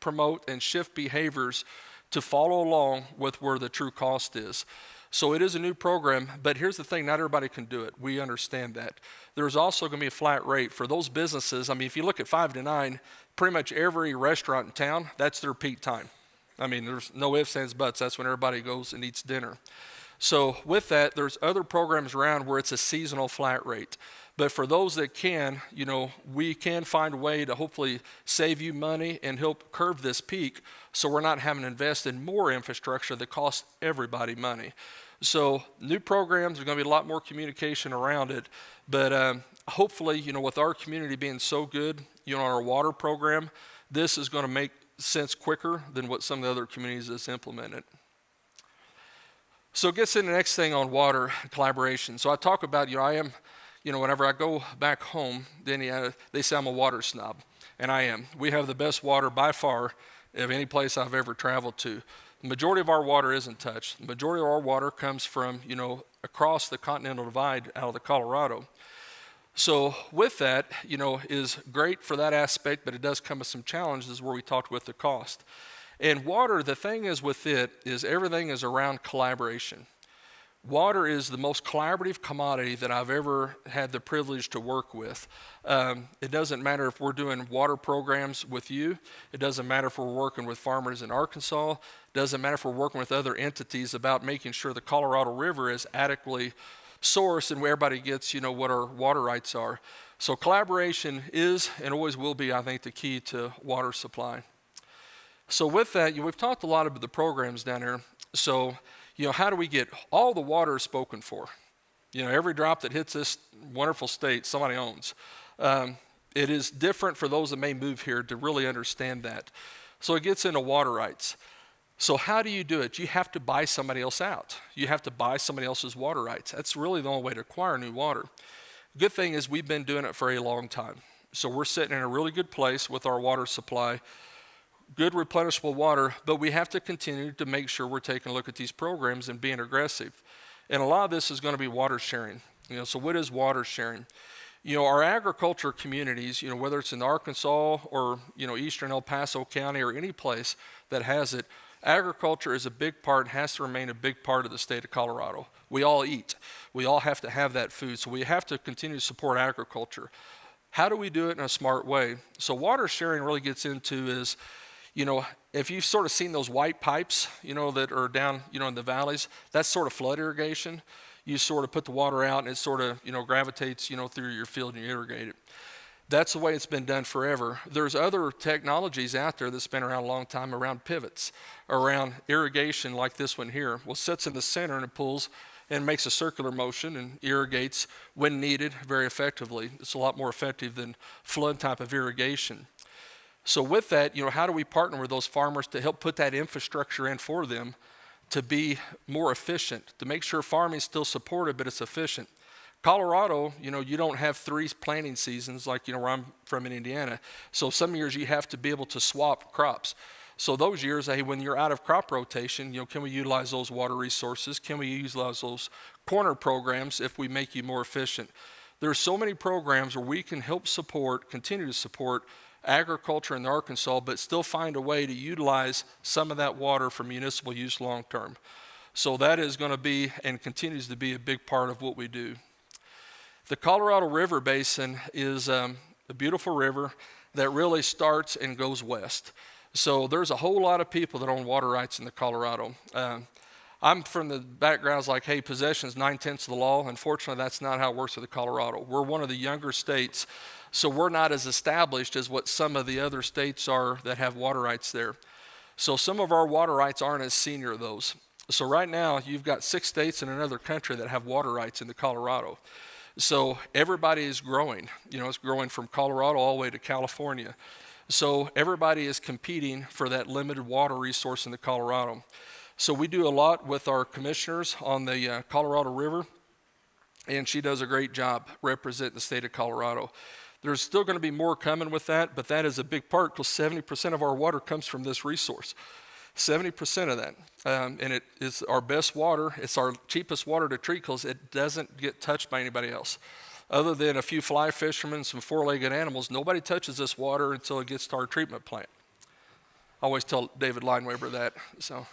promote and shift behaviors to follow along with where the true cost is. So it is a new program, but here's the thing, not everybody can do it. We understand that. There's also going to be a flat rate for those businesses. If you look at 5 to 9, pretty much every restaurant in town, that's their peak time. There's no ifs, ands, buts. That's when everybody goes and eats dinner. So with that, there's other programs around where it's a seasonal flat rate. But for those that can, we can find a way to hopefully save you money and help curve this peak so we're not having to invest in more infrastructure that costs everybody money. So new programs, there's going to be a lot more communication around it. But hopefully, with our community being so good, on our water program, this is going to make sense quicker than what some of the other communities has implemented. So it gets into the next thing on water collaboration. So I talk about, whenever I go back home, then they say I'm a water snob, and I am. We have the best water by far of any place I've ever traveled to. The majority of our water isn't touched. The majority of our water comes from, across the Continental Divide out of the Colorado. So with that, is great for that aspect, but it does come with some challenges where we talked with the cost. And water, the thing is with it, is everything is around collaboration. Water is the most collaborative commodity that I've ever had the privilege to work with. It doesn't matter if we're doing water programs with you. It doesn't matter if we're working with farmers in Arkansas. It doesn't matter if we're working with other entities about making sure the Colorado River is adequately sourced and where everybody gets, what our water rights are. So collaboration is and always will be, I think, the key to water supply. So with that, we've talked a lot about the programs down here. So, how do we get all the water spoken for? Every drop that hits this wonderful state, somebody owns. It is different for those that may move here to really understand that. So it gets into water rights. So how do you do it? You have to buy somebody else out. You have to buy somebody else's water rights. That's really the only way to acquire new water. Good thing is we've been doing it for a long time. So we're sitting in a really good place with our water supply. Good replenishable water, but we have to continue to make sure we're taking a look at these programs and being aggressive. And a lot of this is going to be water sharing. So what is water sharing? Our agriculture communities, whether it's in Arkansas or, eastern El Paso County or any place that has it, agriculture is a big part, has to remain a big part of the state of Colorado. We all eat. We all have to have that food, so we have to continue to support agriculture. How do we do it in a smart way? So water sharing really gets into is, if you've sort of seen those white pipes, that are down, in the valleys, that's sort of flood irrigation. You sort of put the water out and it sort of, gravitates, through your field and you irrigate it. That's the way it's been done forever. There's other technologies out there that's been around a long time around pivots, around irrigation like this one here. Well, it sits in the center and it pulls and makes a circular motion and irrigates when needed very effectively. It's a lot more effective than flood type of irrigation. So with that, how do we partner with those farmers to help put that infrastructure in for them to be more efficient, to make sure farming is still supported, but it's efficient? Colorado, you don't have 3 planting seasons like, where I'm from in Indiana. So some years you have to be able to swap crops. So those years, when you're out of crop rotation, can we utilize those water resources? Can we utilize those corner programs if we make you more efficient? There's so many programs where we can help support, continue to support agriculture in Arkansas, but still find a way to utilize some of that water for municipal use long term. So that is going to be and continues to be a big part of what we do. The Colorado River Basin is a beautiful river that really starts and goes west. So there's a whole lot of people that own water rights in the Colorado. I'm from the backgrounds like, hey, possession is 9/10 of the law. Unfortunately, that's not how it works with the Colorado. We're one of the younger states, so we're not as established as what some of the other states are that have water rights there. So some of our water rights aren't as senior as those. So right now, you've got 6 states and another country that have water rights in the Colorado. So everybody is growing. You know, it's growing from Colorado all the way to California. So everybody is competing for that limited water resource in the Colorado. So we do a lot with our commissioners on the Colorado River, and she does a great job representing the state of Colorado. There's still going to be more coming with that, but that is a big part because 70% of our water comes from this resource. 70% of that. And it is our best water. It's our cheapest water to treat because it doesn't get touched by anybody else. Other than a few fly fishermen, some 4-legged animals, nobody touches this water until it gets to our treatment plant. I always tell David Lineweber that. So.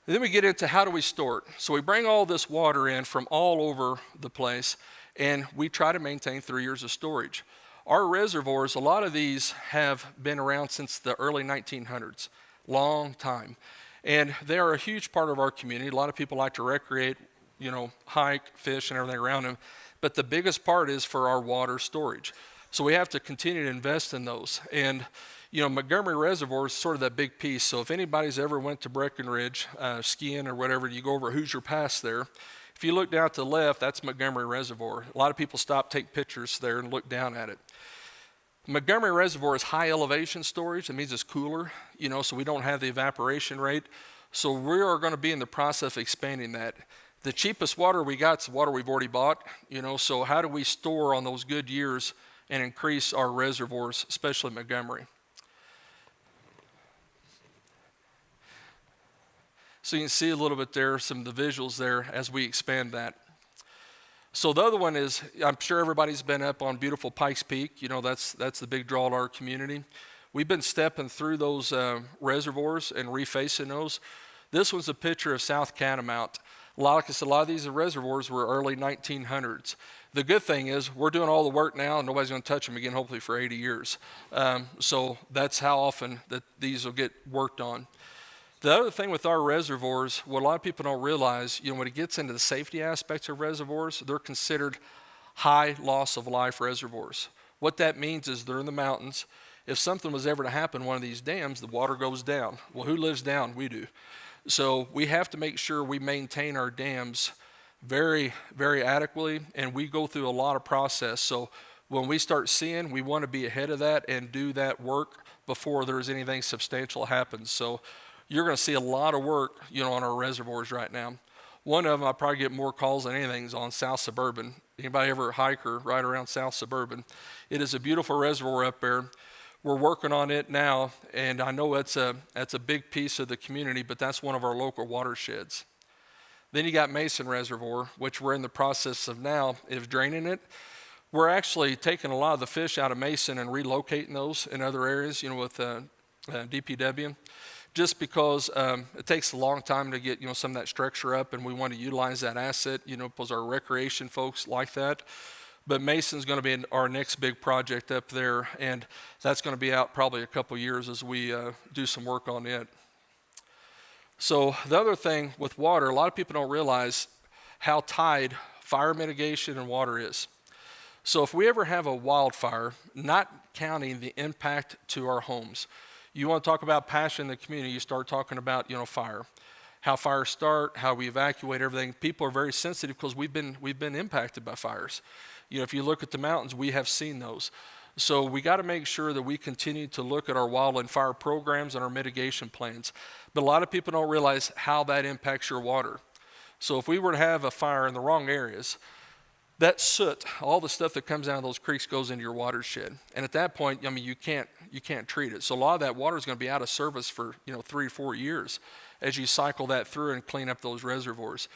Then we get into how do we store it. So we bring all this water in from all over the place, and we try to maintain 3 years of storage. Our reservoirs, a lot of these have been around since the early 1900s, long time. And they are a huge part of our community. A lot of people like to recreate, you know, hike, fish, and everything around them. But the biggest part is for our water storage. So we have to continue to invest in those. And, you know, Montgomery Reservoir is sort of that big piece. So if anybody's ever went to Breckenridge skiing or whatever, you go over Hoosier Pass there. If you look down to the left, that's Montgomery Reservoir. A lot of people stop, take pictures there, and look down at it. Montgomery Reservoir is high elevation storage. That means it's cooler, you know, so we don't have the evaporation rate. So we are going to be in the process of expanding that. The cheapest water we got is the water we've already bought, you know, so how do we store on those good years and increase our reservoirs, especially Montgomery? So you can see a little bit there, some of the visuals there as we expand that. So the other one is, I'm sure everybody's been up on beautiful Pikes Peak. You know, that's the big draw to our community. We've been stepping through those reservoirs and refacing those. This one's a picture of South Catamount. Like I said, a lot of these reservoirs were early 1900s. The good thing is we're doing all the work now and nobody's going to touch them again, hopefully for 80 years. So that's how often that these will get worked on. The other thing with our reservoirs, what a lot of people don't realize, you know, when it gets into the safety aspects of reservoirs, they're considered high loss of life reservoirs. What that means is they're in the mountains. If something was ever to happen in one of these dams, the water goes down. Well, who lives down? We do. So we have to make sure we maintain our dams very, very adequately, and we go through a lot of process. So when we start seeing, we want to be ahead of that and do that work before there's anything substantial happens. So you're going to see a lot of work, you know, on our reservoirs right now. One of them I probably get more calls than anything is on South Suburban. Anybody ever hike or ride around South Suburban? It is a beautiful reservoir up there. We're working on it now, and I know that's a big piece of the community, but that's one of our local watersheds. Then you got Mason Reservoir, which we're in the process of now is draining it. We're actually taking a lot of the fish out of Mason and relocating those in other areas, you know, with DPW. Just because it takes a long time to get, you know, some of that structure up, and we want to utilize that asset, you know, because our recreation folks like that. But Mason's going to be our next big project up there, and that's going to be out probably a couple years as we do some work on it. So the other thing with water, a lot of people don't realize how tied fire mitigation and water is. So if we ever have a wildfire, not counting the impact to our homes, you want to talk about passion in the community, you start talking about, you know, fire. How fires start, how we evacuate everything. People are very sensitive because we've been impacted by fires. You know, if you look at the mountains, we have seen those. So we got to make sure that we continue to look at our wildland fire programs and our mitigation plans. But a lot of people don't realize how that impacts your water. So if we were to have a fire in the wrong areas, that soot, all the stuff that comes out of those creeks goes into your watershed. And at that point, I mean, you can't treat it. So a lot of that water is going to be out of service for, you know, 3 or 4 years as you cycle that through and clean up those reservoirs.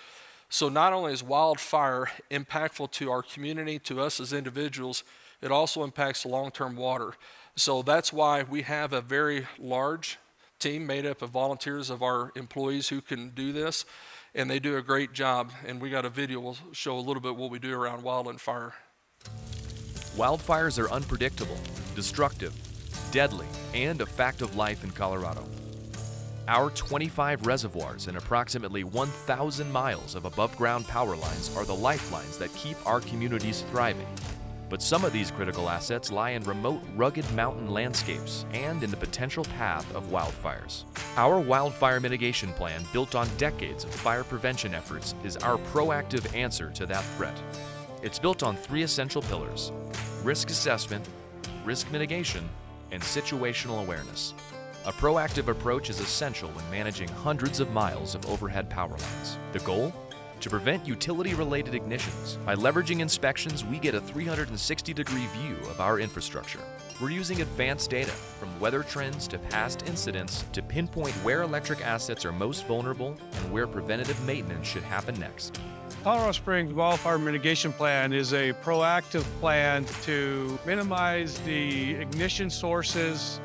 So not only is wildfire impactful to our community, to us as individuals, it also impacts the long-term water. So that's why we have a very large team made up of volunteers of our employees who can do this, and they do a great job. And we got a video, we'll show a little bit what we do around wildfire. Wildfires are unpredictable, destructive, deadly, and a fact of life in Colorado. Our 25 reservoirs and approximately 1,000 miles of above-ground power lines are the lifelines that keep our communities thriving. But some of these critical assets lie in remote, rugged mountain landscapes and in the potential path of wildfires. Our wildfire mitigation plan, built on decades of fire prevention efforts, is our proactive answer to that threat. It's built on 3 essential pillars: risk assessment, risk mitigation, and situational awareness. A proactive approach is essential when managing hundreds of miles of overhead power lines. The goal? To prevent utility-related ignitions. By leveraging inspections, we get a 360-degree view of our infrastructure. We're using advanced data, from weather trends to past incidents, to pinpoint where electric assets are most vulnerable and where preventative maintenance should happen next. Colorado Springs Wildfire Mitigation Plan is a proactive plan to minimize the ignition sources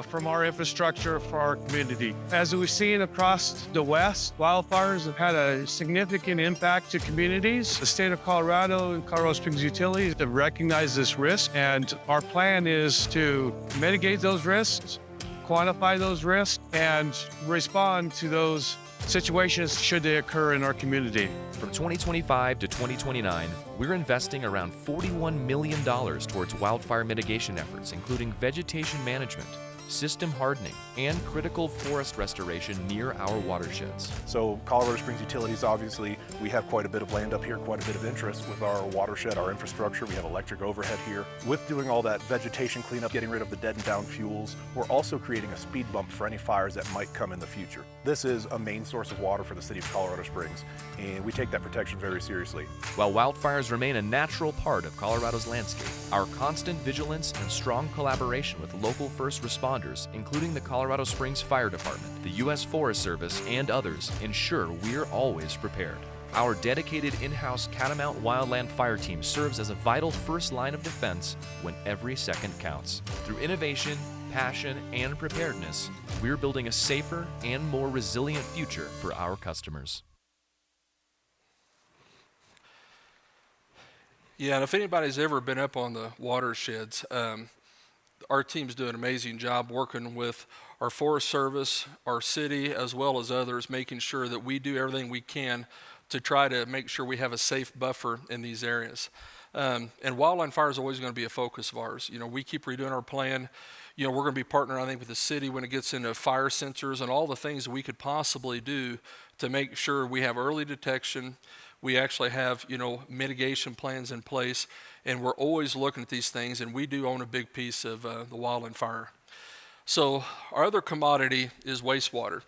from our infrastructure for our community. As we've seen across the West, wildfires have had a significant impact to communities. The state of Colorado and Colorado Springs Utilities have recognized this risk, and our plan is to mitigate those risks, quantify those risks, and respond to those situations should they occur in our community. From 2025 to 2029, we're investing around $41 million towards wildfire mitigation efforts, including vegetation management, system hardening, and critical forest restoration near our watersheds. So Colorado Springs Utilities, obviously, we have quite a bit of land up here, quite a bit of interest with our watershed, our infrastructure. We have electric overhead here. With doing all that vegetation cleanup, getting rid of the dead and down fuels, we're also creating a speed bump for any fires that might come in the future. This is a main source of water for the city of Colorado Springs, and we take that protection very seriously. While wildfires remain a natural part of Colorado's landscape, our constant vigilance and strong collaboration with local first responders, including the Colorado Springs Fire Department, the U.S. Forest Service, and others, ensure we're always prepared. Our dedicated in-house Catamount Wildland Fire Team serves as a vital first line of defense when every second counts. Through innovation, passion, and preparedness, we're building a safer and more resilient future for our customers. Yeah, and if anybody's ever been up on the watersheds, our teams do an amazing job working with our Forest Service, our city, as well as others, making sure that we do everything we can to try to make sure we have a safe buffer in these areas. And wildland fire is always going to be a focus of ours. You know, we keep redoing our plan. You know, we're going to be partnering, I think, with the city when it gets into fire sensors and all the things we could possibly do to make sure we have early detection. We actually have, you know, mitigation plans in place, and we're always looking at these things, and we do own a big piece of the wildland fire. So our other commodity is wastewater.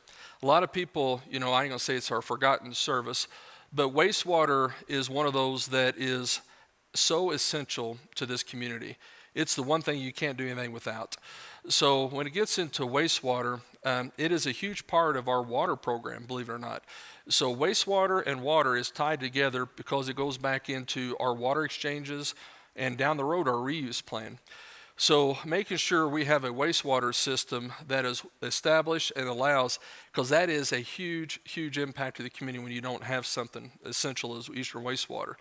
A lot of people, you know, I ain't gonna say it's our forgotten service, but wastewater is one of those that is so essential to this community. It's the one thing you can't do anything without. So when it gets into wastewater, it is a huge part of our water program, believe it or not. So wastewater and water is tied together because it goes back into our water exchanges and down the road our reuse plan. So making sure we have a wastewater system that is established and allows, because that is a huge, huge impact to the community when you don't have something essential as Eastern wastewater.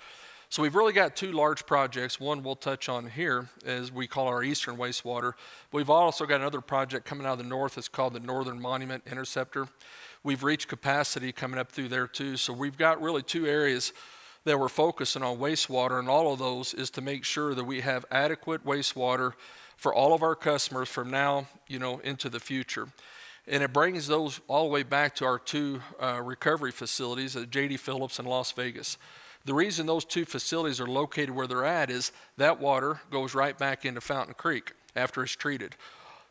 So we've really got 2 large projects. One we'll touch on here, as we call our Eastern wastewater. We've also got another project coming out of the north. It's called the Northern Monument Interceptor. We've reached capacity coming up through there too. So we've got really 2 areas that we're focusing on wastewater, and all of those is to make sure that we have adequate wastewater for all of our customers from now, you know, into the future. And it brings those all the way back to our 2 recovery facilities at J.D. Phillips and Las Vegas. The reason those 2 facilities are located where they're at is that water goes right back into Fountain Creek after it's treated.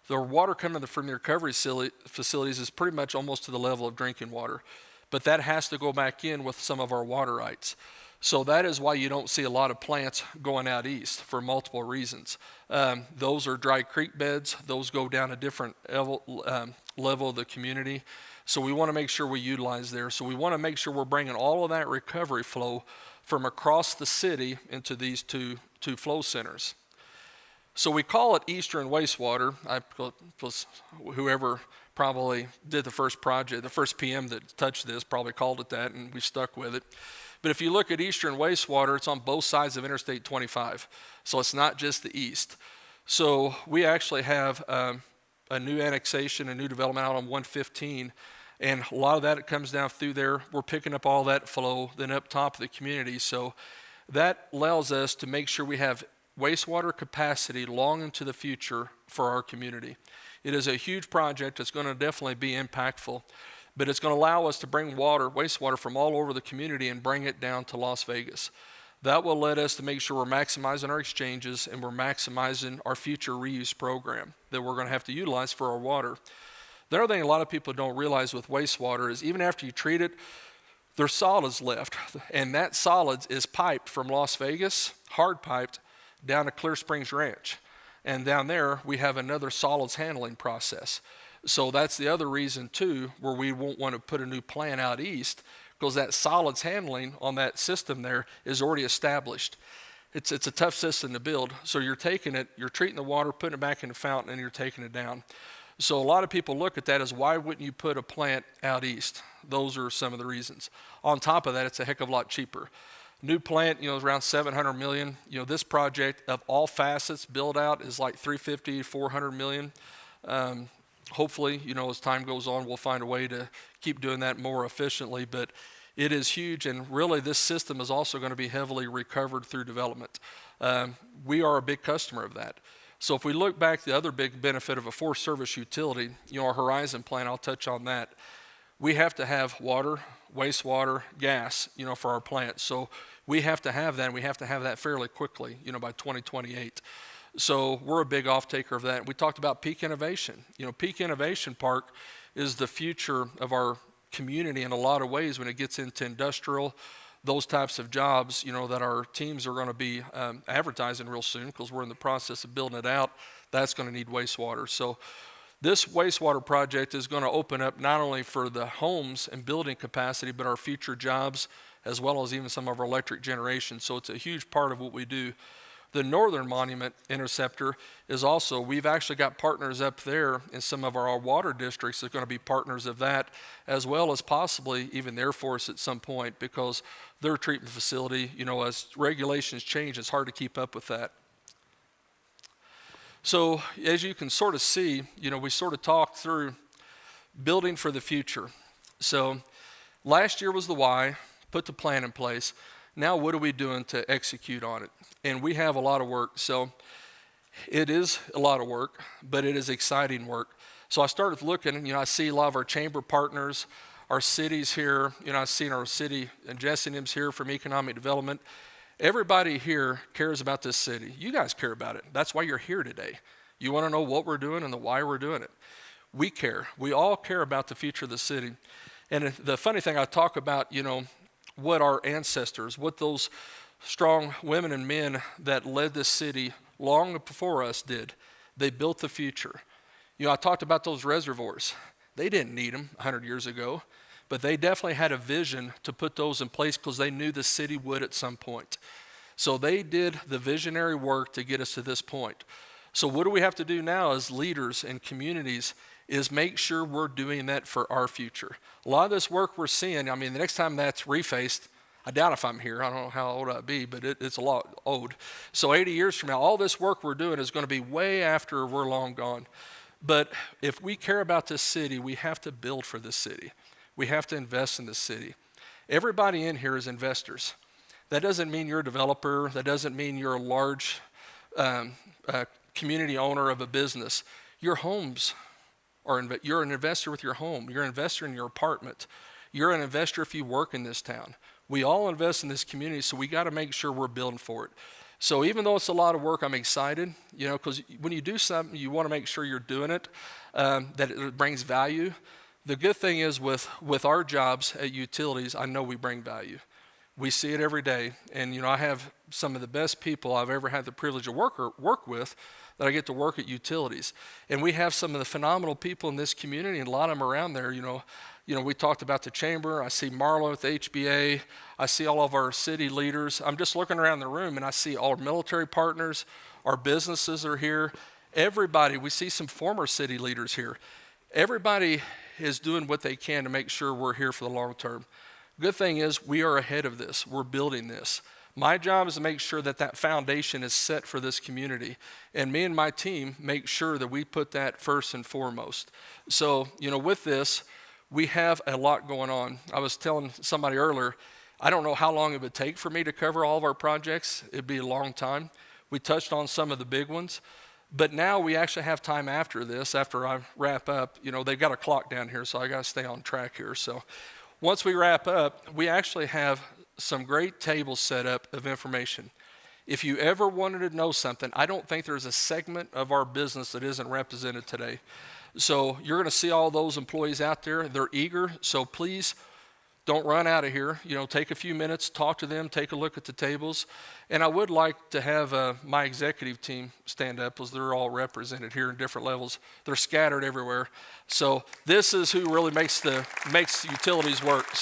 The water coming from the recovery facilities is pretty much almost to the level of drinking water, but that has to go back in with some of our water rights. So that is why you don't see a lot of plants going out east for multiple reasons. Those are dry creek beds. Those go down a different level of the community. So we want to make sure we utilize there. So we want to make sure we're bringing all of that recovery flow from across the city into these two flow centers. So we call it Eastern Wastewater. Whoever probably did the first project, the first PM that touched this probably called it that, and we stuck with it. But if you look at Eastern Wastewater, it's on both sides of Interstate 25. So it's not just the east. So we actually have a new annexation, a new development out on 115. And a lot of that comes down through there. We're picking up all that flow, then up top of the community. So that allows us to make sure we have wastewater capacity long into the future for our community. It is a huge project. It's going to definitely be impactful, but it's going to allow us to bring wastewater from all over the community and bring it down to Las Vegas. That will let us to make sure we're maximizing our exchanges and we're maximizing our future reuse program that we're going to have to utilize for our water. The other thing a lot of people don't realize with wastewater is even after you treat it, there's solids left, and that solids is piped from Las Vegas, hard piped, down to Clear Springs Ranch. And down there, we have another solids handling process. So that's the other reason, too, where we won't want to put a new plant out east, because that solids handling on that system there is already established. It's a tough system to build. So you're taking it, you're treating the water, putting it back in the fountain, and you're taking it down. So a lot of people look at that as, why wouldn't you put a plant out east? Those are some of the reasons. On top of that, it's a heck of a lot cheaper. New plant, is around $700 million. This project of all facets build out is like $350, $400 million. Hopefully, as time goes on, we'll find a way to keep doing that more efficiently, but it is huge, and really this system is also going to be heavily recovered through development. We are a big customer of that. So if we look back, the other big benefit of a four-service utility, our Horizon plan, I'll touch on that. We have to have water, wastewater, gas, for our plants. So we have to have that, and we have to have that fairly quickly, by 2028. So we're a big off-taker of that. We talked about Peak Innovation. Peak Innovation Park is the future of our community in a lot of ways when it gets into industrial, those types of jobs, that our teams are going to be advertising real soon, because we're in the process of building it out. That's going to need wastewater. So this wastewater project is going to open up not only for the homes and building capacity, but our future jobs, as well as even some of our electric generation. So it's a huge part of what we do. The Northern Monument Interceptor is also, we've actually got partners up there in some of our water districts that are going to be partners of that, as well as possibly even the Air Force at some point, because their treatment facility, as regulations change, it's hard to keep up with that. So as you can sort of see, we sort of talked through building for the future. So last year was the why, put the plan in place. Now what are we doing to execute on it? And we have a lot of work. So it is a lot of work, but it is exciting work. So I started looking, I see a lot of our chamber partners, our cities here, I've seen our city and Jessenium's here from economic development. Everybody here cares about this city. You guys care about it. That's why you're here today. You want to know what we're doing and the why we're doing it. We care. We all care about the future of the city. And the funny thing, I talk about, what our ancestors, what those strong women and men that led this city long before us did. They built the future. I talked about those reservoirs. They didn't need them 100 years ago, but they definitely had a vision to put those in place because they knew the city would at some point. So they did the visionary work to get us to this point. So what do we have to do now as leaders and communities is make sure we're doing that for our future. A lot of this work we're seeing, the next time that's refaced, I doubt if I'm here, I don't know how old I'd be, but it's a lot old. So 80 years from now, all this work we're doing is going to be way after we're long gone. But if we care about this city, we have to build for this city. We have to invest in this city. Everybody in here is investors. That doesn't mean you're a developer. That doesn't mean you're a large community owner of a business. Your homes are, you're an investor with your home. You're an investor in your apartment. You're an investor if you work in this town. We all invest in this community, so we got to make sure we're building for it. So even though it's a lot of work, I'm excited, because when you do something, you want to make sure you're doing it, that it brings value. The good thing is with our jobs at utilities, I know we bring value. We see it every day, and I have some of the best people I've ever had the privilege of work with that I get to work at utilities. And we have some of the phenomenal people in this community, and a lot of them around there, You know, we talked about the chamber. I see Marlo at the HBA. I see all of our city leaders. I'm just looking around the room and I see all our military partners, our businesses are here. Everybody, we see some former city leaders here. Everybody is doing what they can to make sure we're here for the long term. Good thing is we are ahead of this. We're building this. My job is to make sure that that foundation is set for this community. And me and my team make sure that we put that first and foremost. So, you know, with this, we have a lot going on. I was telling somebody earlier, I don't know how long it would take for me to cover all of our projects. It'd be a long time. We touched on some of the big ones. But now we actually have time after this, after I wrap up. You know, they've got a clock down here, so I got to stay on track here. So once we wrap up, we actually have some great tables set up of information. If you ever wanted to know something, I don't think there's a segment of our business that isn't represented today. So you're going to see all those employees out there. They're eager, so please don't run out of here. You know, take a few minutes, talk to them, take a look at the tables. And I would like to have my executive team stand up, as they're all represented here in different levels. They're scattered everywhere. So this is who really makes utilities work.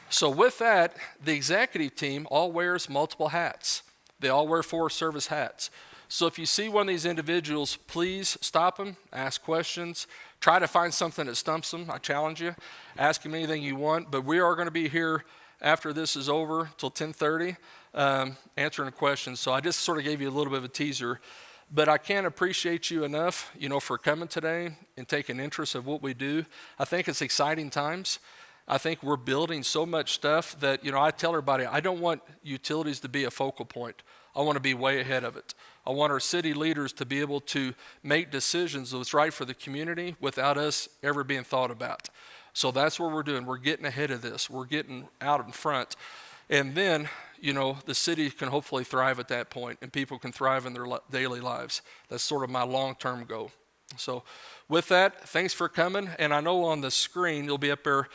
So with that, the executive team all wears multiple hats. They all wear Forest Service hats. So if you see one of these individuals, please stop them, ask questions, try to find something that stumps them. I challenge you. Ask them anything you want. But we are going to be here after this is over till 10:30 answering questions. So I just sort of gave you a little bit of a teaser. But I can't appreciate you enough, you know, for coming today and taking interest in what we do. I think it's exciting times. I think we're building so much stuff that, you know, I tell everybody, I don't want utilities to be a focal point. I want to be way ahead of it. I want our city leaders to be able to make decisions that's right for the community without us ever being thought about. So that's what we're doing. We're getting ahead of this. We're getting out in front. And then, you know, the city can hopefully thrive at that point and people can thrive in their daily lives. That's sort of my long-term goal. So with that, thanks for coming. And I know on the screen, you'll be up there,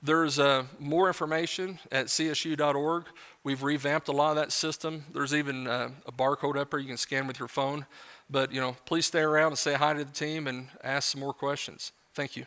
there's more information at csu.org. We've revamped a lot of that system. There's even a barcode up there you can scan with your phone. But, you know, please stay around and say hi to the team and ask some more questions. Thank you.